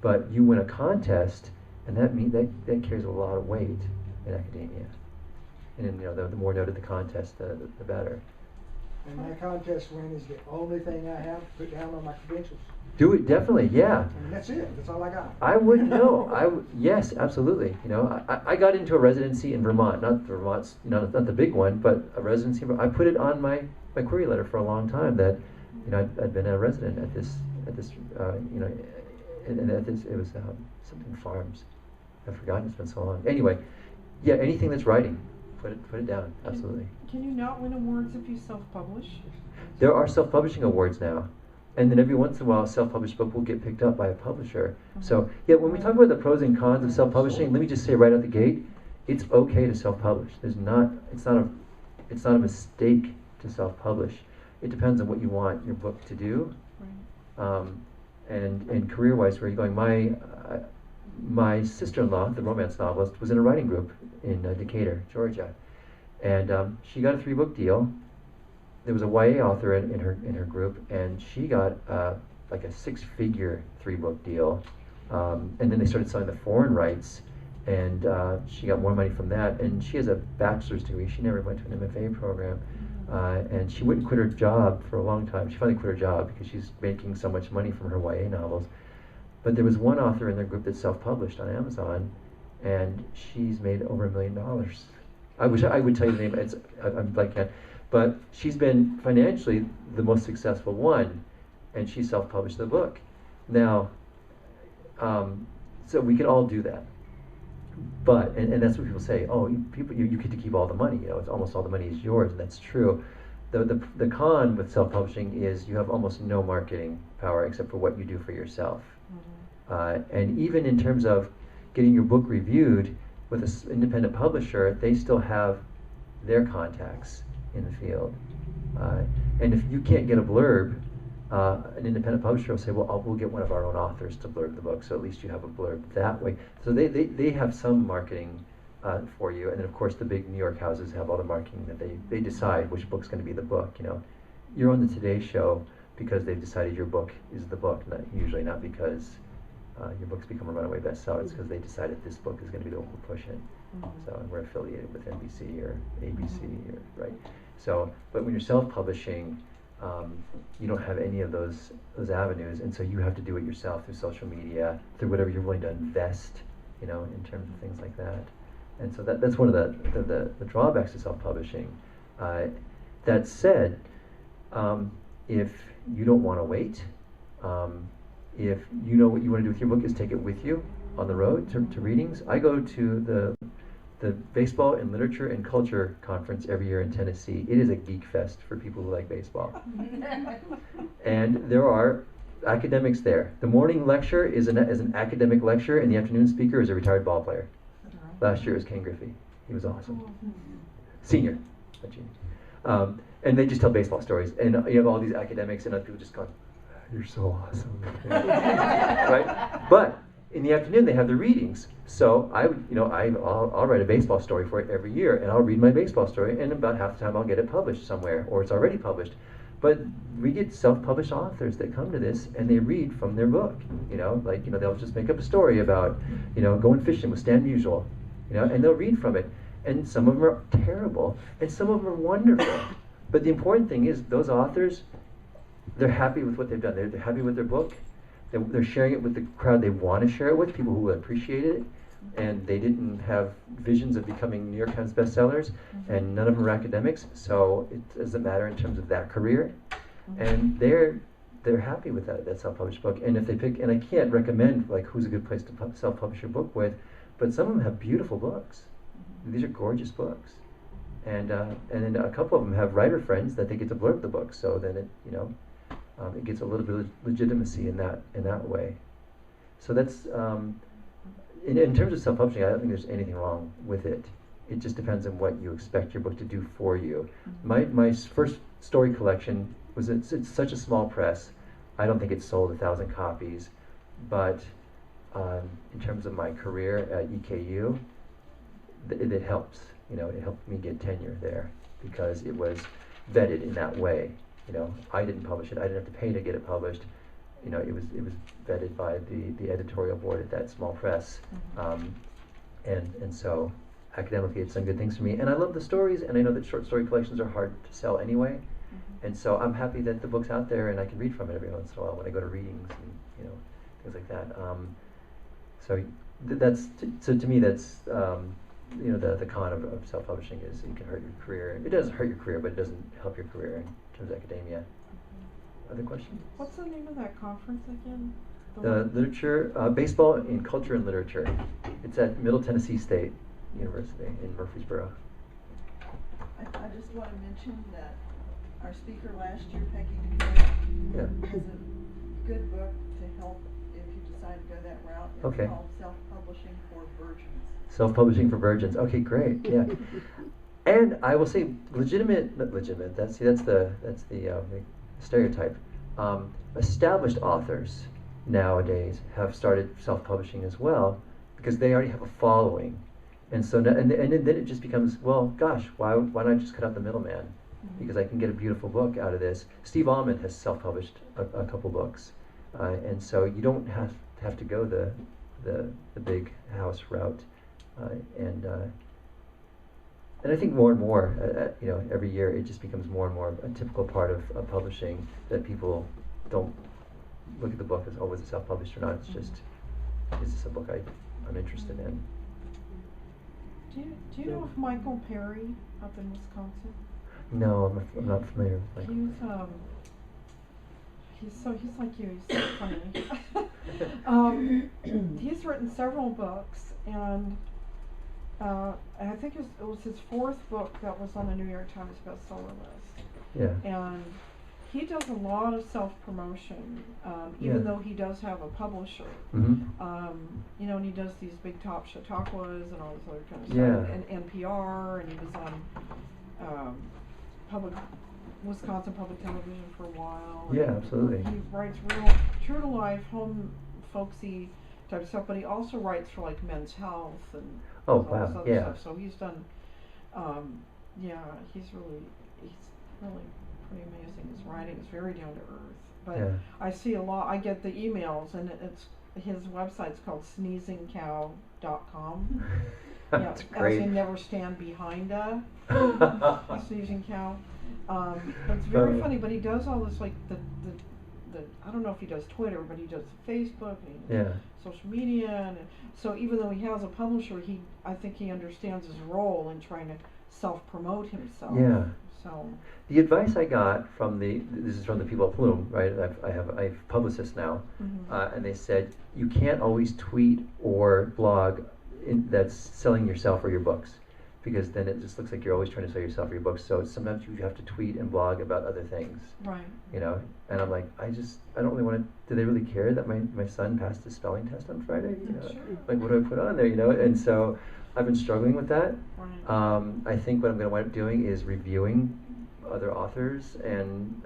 But you win a contest, and that means that carries a lot of weight in academia. And the more noted the contest, the better. And my contest win is the only thing I have to put down on my credentials. Do it, definitely, yeah. And that's it. That's all I got. I wouldn't know. Yes, absolutely. I got into a residency in Vermont, not Vermont's, not the big one, but a residency. I put it on my query letter for a long time that, I'd been a resident at this, and at this, it was something farms. I've forgotten, it's been so long. Anyway, yeah, anything that's writing, put it down, absolutely. Can you not win awards if you self-publish? There are self-publishing awards now. And then every once in a while, a self-published book will get picked up by a publisher. So yeah, when we talk about the pros and cons of self-publishing, let me just say right out the gate, it's okay to self-publish. It's not a mistake to self-publish. It depends on what you want your book to do. Right. And career-wise, where you're going. My sister-in-law, the romance novelist, was in a writing group in Decatur, Georgia, and she got a 3-book deal. There was a YA author in her group, and she got like a 6-figure 3-book deal. And then they started selling the foreign rights, and she got more money from that. And she has a bachelor's degree. She never went to an MFA program, and she wouldn't quit her job for a long time. She finally quit her job because she's making so much money from her YA novels. But there was one author in their group that self-published on Amazon, and she's made over $1 million. I wish I would tell you the name. I'm blanking on. But she's been financially the most successful one, and she self-published the book. Now, so we can all do that. But, and that's what people say, oh, you get to keep all the money, it's almost all the money is yours, and that's true. The con with self-publishing is you have almost no marketing power except for what you do for yourself. And even in terms of getting your book reviewed with an independent publisher, they still have their contacts in the field. And if you can't get a blurb, an independent publisher will say, well, we'll get one of our own authors to blurb the book, so at least you have a blurb that way. So they have some marketing for you, and then of course the big New York houses have all the marketing that they decide which book's going to be the book. You're on the Today Show because they've decided your book is the book, usually not because your book's become a runaway bestseller. It's because they decided this book is going to be the one who push it. So, and we're affiliated with NBC or ABC, right? So, but when you're self-publishing, you don't have any of those avenues, and so you have to do it yourself through social media, through whatever you're willing to invest, in terms of things like that. And so that's one of the drawbacks to self-publishing. That said, if you don't want to wait, if you know what you want to do with your book is take it with you on the road to readings. I go to the Baseball and Literature and Culture Conference every year in Tennessee. It is a geek fest for people who like baseball. And there are academics there. The morning lecture is an academic lecture, and the afternoon speaker is a retired ball player. Last year was Ken Griffey. He was awesome. Senior, not junior. And they just tell baseball stories. And you have all these academics and other people just going, you're so awesome. Right? But in the afternoon, they have the readings. So I'll write a baseball story for it every year, and I'll read my baseball story, and about half the time I'll get it published somewhere, or it's already published. But we get self-published authors that come to this, and they read from their book. They'll just make up a story about, going fishing with Stan Musial, and they'll read from it. And some of them are terrible, and some of them are wonderful. But the important thing is those authors, they're happy with what they've done. They're happy with their book. They're sharing it with the crowd they want to share it with, people who will appreciate it. And they didn't have visions of becoming New York Times bestsellers, and none of them are academics, so it doesn't matter in terms of that career. And they're happy with that self-published book. And if they pick, and I can't recommend who's a good place to self-publish your book with, but some of them have beautiful books. These are gorgeous books. And then a couple of them have writer friends that they get to blurb the book, so then it gets a little bit of legitimacy in that way. So that's in terms of self-publishing, I don't think there's anything wrong with it. It just depends on what you expect your book to do for you. My first story collection it's such a small press. I don't think it sold 1,000 copies, but in terms of my career at EKU, it helps. It helped me get tenure there because it was vetted in that way. I didn't publish it. I didn't have to pay to get it published. It was vetted by the editorial board at that small press, and so academically it's done good things for me. And I love the stories, and I know that short story collections are hard to sell anyway, and so I'm happy that the book's out there and I can read from it every once in a while when I go to readings and things like that. So to me that's the con of self-publishing is it can hurt your career. It doesn't hurt your career, but it doesn't help your career in terms of academia. Other questions? What's the name of that conference again? The literature, baseball in culture and literature. It's at Middle Tennessee State University in Murfreesboro. I just want to mention that our speaker last year, Peggy DeCoe, Yeah. has a good book to help if you decide to go that route. It's Okay. called Self-Publishing for Virgins. Self-publishing for virgins. Okay, great. Yeah. And I will say, legitimate. That's the stereotype. Established authors nowadays have started self-publishing as well because they already have a following, and so and then it just becomes, well, gosh, why not just cut out the middleman? Because I can get a beautiful book out of this. Steve Almond has self-published a couple books, and so you don't have to go the big house route, and I think more and more, every year it just becomes more and more a typical part of publishing that people don't look at the book as, oh, was it self-published or not? It's just, is this a book I'm interested in? Do you know if Michael Perry up in Wisconsin? No, I'm not familiar with He's like you. He's so funny. He's written several books, and I think it was his fourth book that was on the New York Times bestseller list. Yeah. And he does a lot of self-promotion, even though he does have a publisher. Mm-hmm. And he does these big top Chautauquas and all this other kind of Yeah. stuff, and NPR, and he was on Wisconsin Public Television for a while. Yeah, absolutely. He writes real true to life, home folksy type of stuff, but he also writes for like Men's Health and Oh, all this wow, other yeah. stuff. So he's done, he's really pretty amazing. His writing is very down to earth. But Yeah. I see a lot. I get the emails, and it's his website's called sneezingcow.com. That's great. As in never stand behind a sneezing cow. But it's very funny. But he does all this, like the I don't know if he does Twitter, but he does Facebook and he does social media, and so even though he has a publisher, I think he understands his role in trying to self-promote himself. Yeah. So the advice I got from this is from the people at Plume, right? I have publicists now, and they said you can't always tweet or blog that's selling yourself or your books, because then it just looks like you're always trying to sell yourself or your books. So sometimes you have to tweet and blog about other things. Right. And I'm like, I don't really want to. Do they really care that my son passed his spelling test on Friday? Sure. Like, what do I put on there? And so I've been struggling with that. Right. I think what I'm going to wind up doing is reviewing other authors and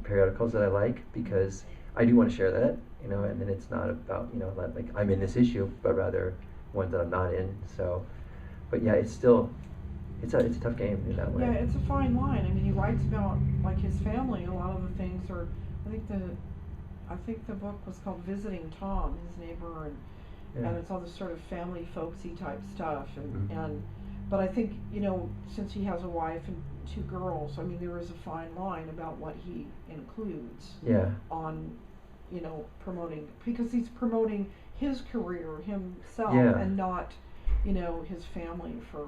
periodicals that I like, because I do want to share that, and then it's not about, like I'm in this issue, but rather ones that I'm not in. So, but yeah, it's a tough game in that way. Yeah, it's a fine line. I mean, he writes about like his family. A lot of the things are. I think the book was called Visiting Tom, his neighbor, and it's all this sort of family folksy type stuff. And but I think since he has a wife and 2 girls, I mean, there is a fine line about what he includes. Yeah. On, promoting, because he's promoting his career himself and not, his family for.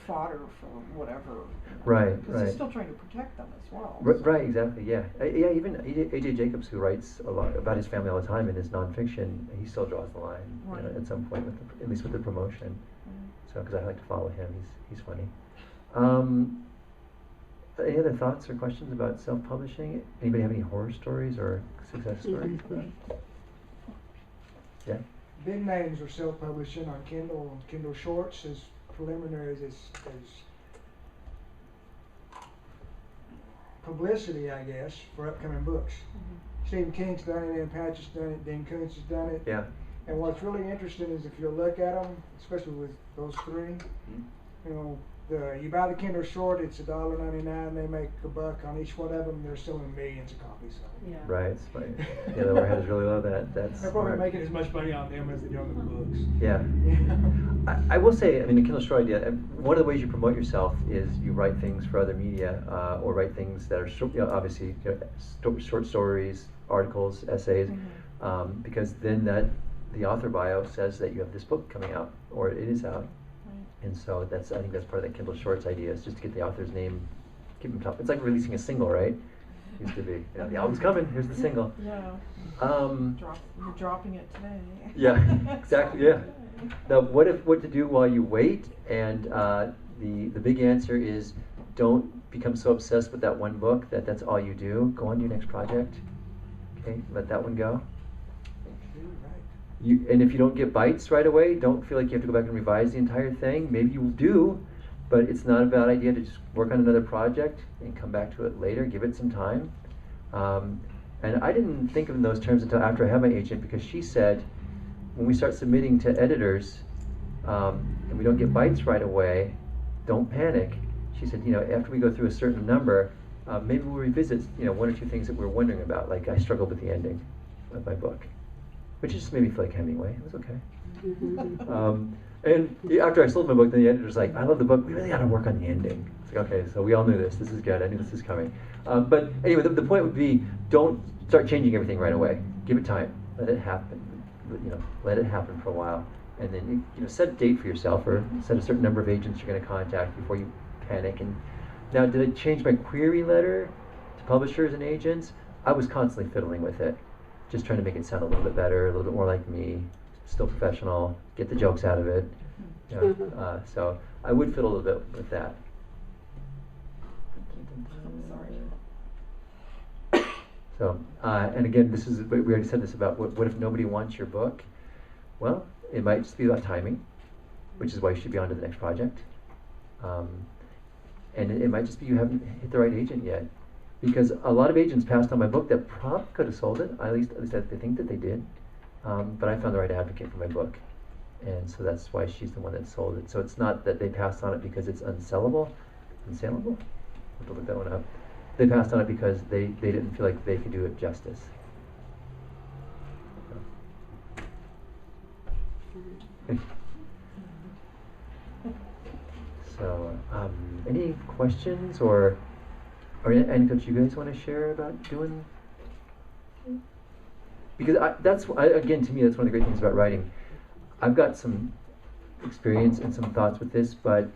Fodder for whatever. Right. Because he's still trying to protect them as well. Right, exactly, yeah. Even A.J. Jacobs, who writes a lot about his family all the time in his nonfiction, he still draws the line at some point, at least with the promotion. So, because I like to follow him, he's funny. Any other thoughts or questions about self-publishing? Anybody have any horror stories or success stories? Yeah? Big names are self-publishing on Kindle Shorts as preliminaries as publicity, I guess, for upcoming books. Stephen King's done it, Ann Patchett's done it, Dean Koontz has done it. Yeah. And what's really interesting is if you look at them, especially with those 3, you buy the Kindle Short, it's $1.99. They make $1 on each one of them. They're selling millions of copies of them. Yeah. Right. The overhead is really low. That's they're probably making as much money on them as they do on the books. Yeah. I will say, the Kindle Short idea. One of the ways you promote yourself is you write things for other media, or write things that are obviously short stories, articles, essays, because then the author bio says that you have this book coming out, or it is out. And so I think that's part of the Kindle Shorts idea, is just to get the author's name, keep them top. It's like releasing a single, right? Used to be, the album's coming, here's the single. Yeah. You're dropping it today. Yeah, exactly, yeah. Now, what to do while you wait? And the big answer is don't become so obsessed with that one book that that's all you do. Go on to your next project. Okay, let that one go. And if you don't get bites right away, don't feel like you have to go back and revise the entire thing. Maybe you do, but it's not a bad idea to just work on another project and come back to it later. Give it some time. And I didn't think of it in those terms until after I had my agent, because she said, when we start submitting to editors and we don't get bites right away, don't panic. She said, after we go through a certain number, maybe we'll revisit, one or two things that we're wondering about. Like I struggled with the ending of my book, which just made me feel like Hemingway. It was okay. And after I sold my book, then the editor's like, I love the book. We really got to work on the ending. It's like, okay, so we all knew this. This is good. I knew this was coming. But anyway, the point would be, don't start changing everything right away. Give it time. Let it happen. Let it happen for a while. And then set a date for yourself, or set a certain number of agents you're going to contact before you panic. And now, did I change my query letter to publishers and agents? I was constantly fiddling with it, just trying to make it sound a little bit better, a little bit more like me, still professional, get the jokes out of it. So I would fiddle a little bit with that. So, and again, we already said this about what if nobody wants your book? Well, it might just be about timing, which is why you should be on to the next project. And it might just be you haven't hit the right agent yet. Because a lot of agents passed on my book that probably could have sold it, at least they think that they did. But I found the right advocate for my book. And so that's why she's the one that sold it. So it's not that they passed on it because it's unsellable. I have to look that one up. They passed on it because they didn't feel like they could do it justice. So, any questions or anecdotes you guys want to share about doing? Because again, to me, that's one of the great things about writing. I've got some experience and some thoughts with this, but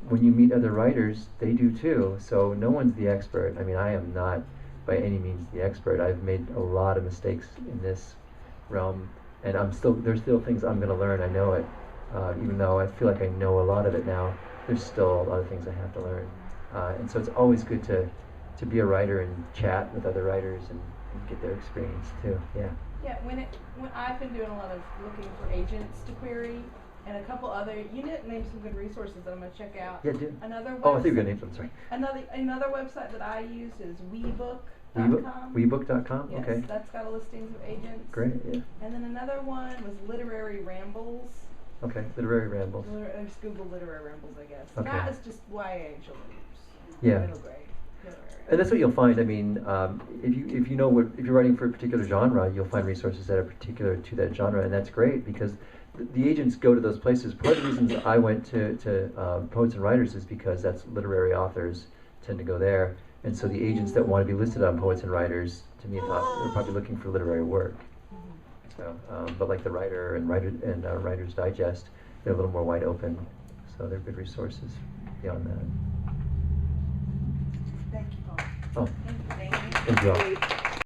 when you meet other writers, they do too. So no one's the expert. I mean, I am not by any means the expert. I've made a lot of mistakes in this realm, and there's still things I'm going to learn. I know it. Even though I feel like I know a lot of it now, there's still a lot of things I have to learn. And so it's always good to be a writer and chat with other writers and get their experience too. Yeah. Yeah, when I've been doing a lot of looking for agents to query, and a couple other, you did name some good resources that I'm gonna check out. Yeah, do. Another website, oh, I think you got names. I'm sorry. Another website that I use is Webook.com. Webook.com. Yes, Okay. that's got a listings of agents. Great. Yeah. And then another one was Literary Rambles. Okay. Literary Rambles. Just Google Literary Rambles, I guess. Okay. Not as just YA children's. Yeah. Middle grade. And that's what you'll find. I mean, if you're writing for a particular genre, you'll find resources that are particular to that genre, and that's great because the agents go to those places. Part of the reasons I went to Poets and Writers is because that's literary authors tend to go there, and so the agents that want to be listed on Poets and Writers, to me, they're probably looking for literary work. So, but like the Writer and Writer's Digest, they're a little more wide open, so they're good resources beyond that. Thank you, Paul. Oh, Thank you. thank you all.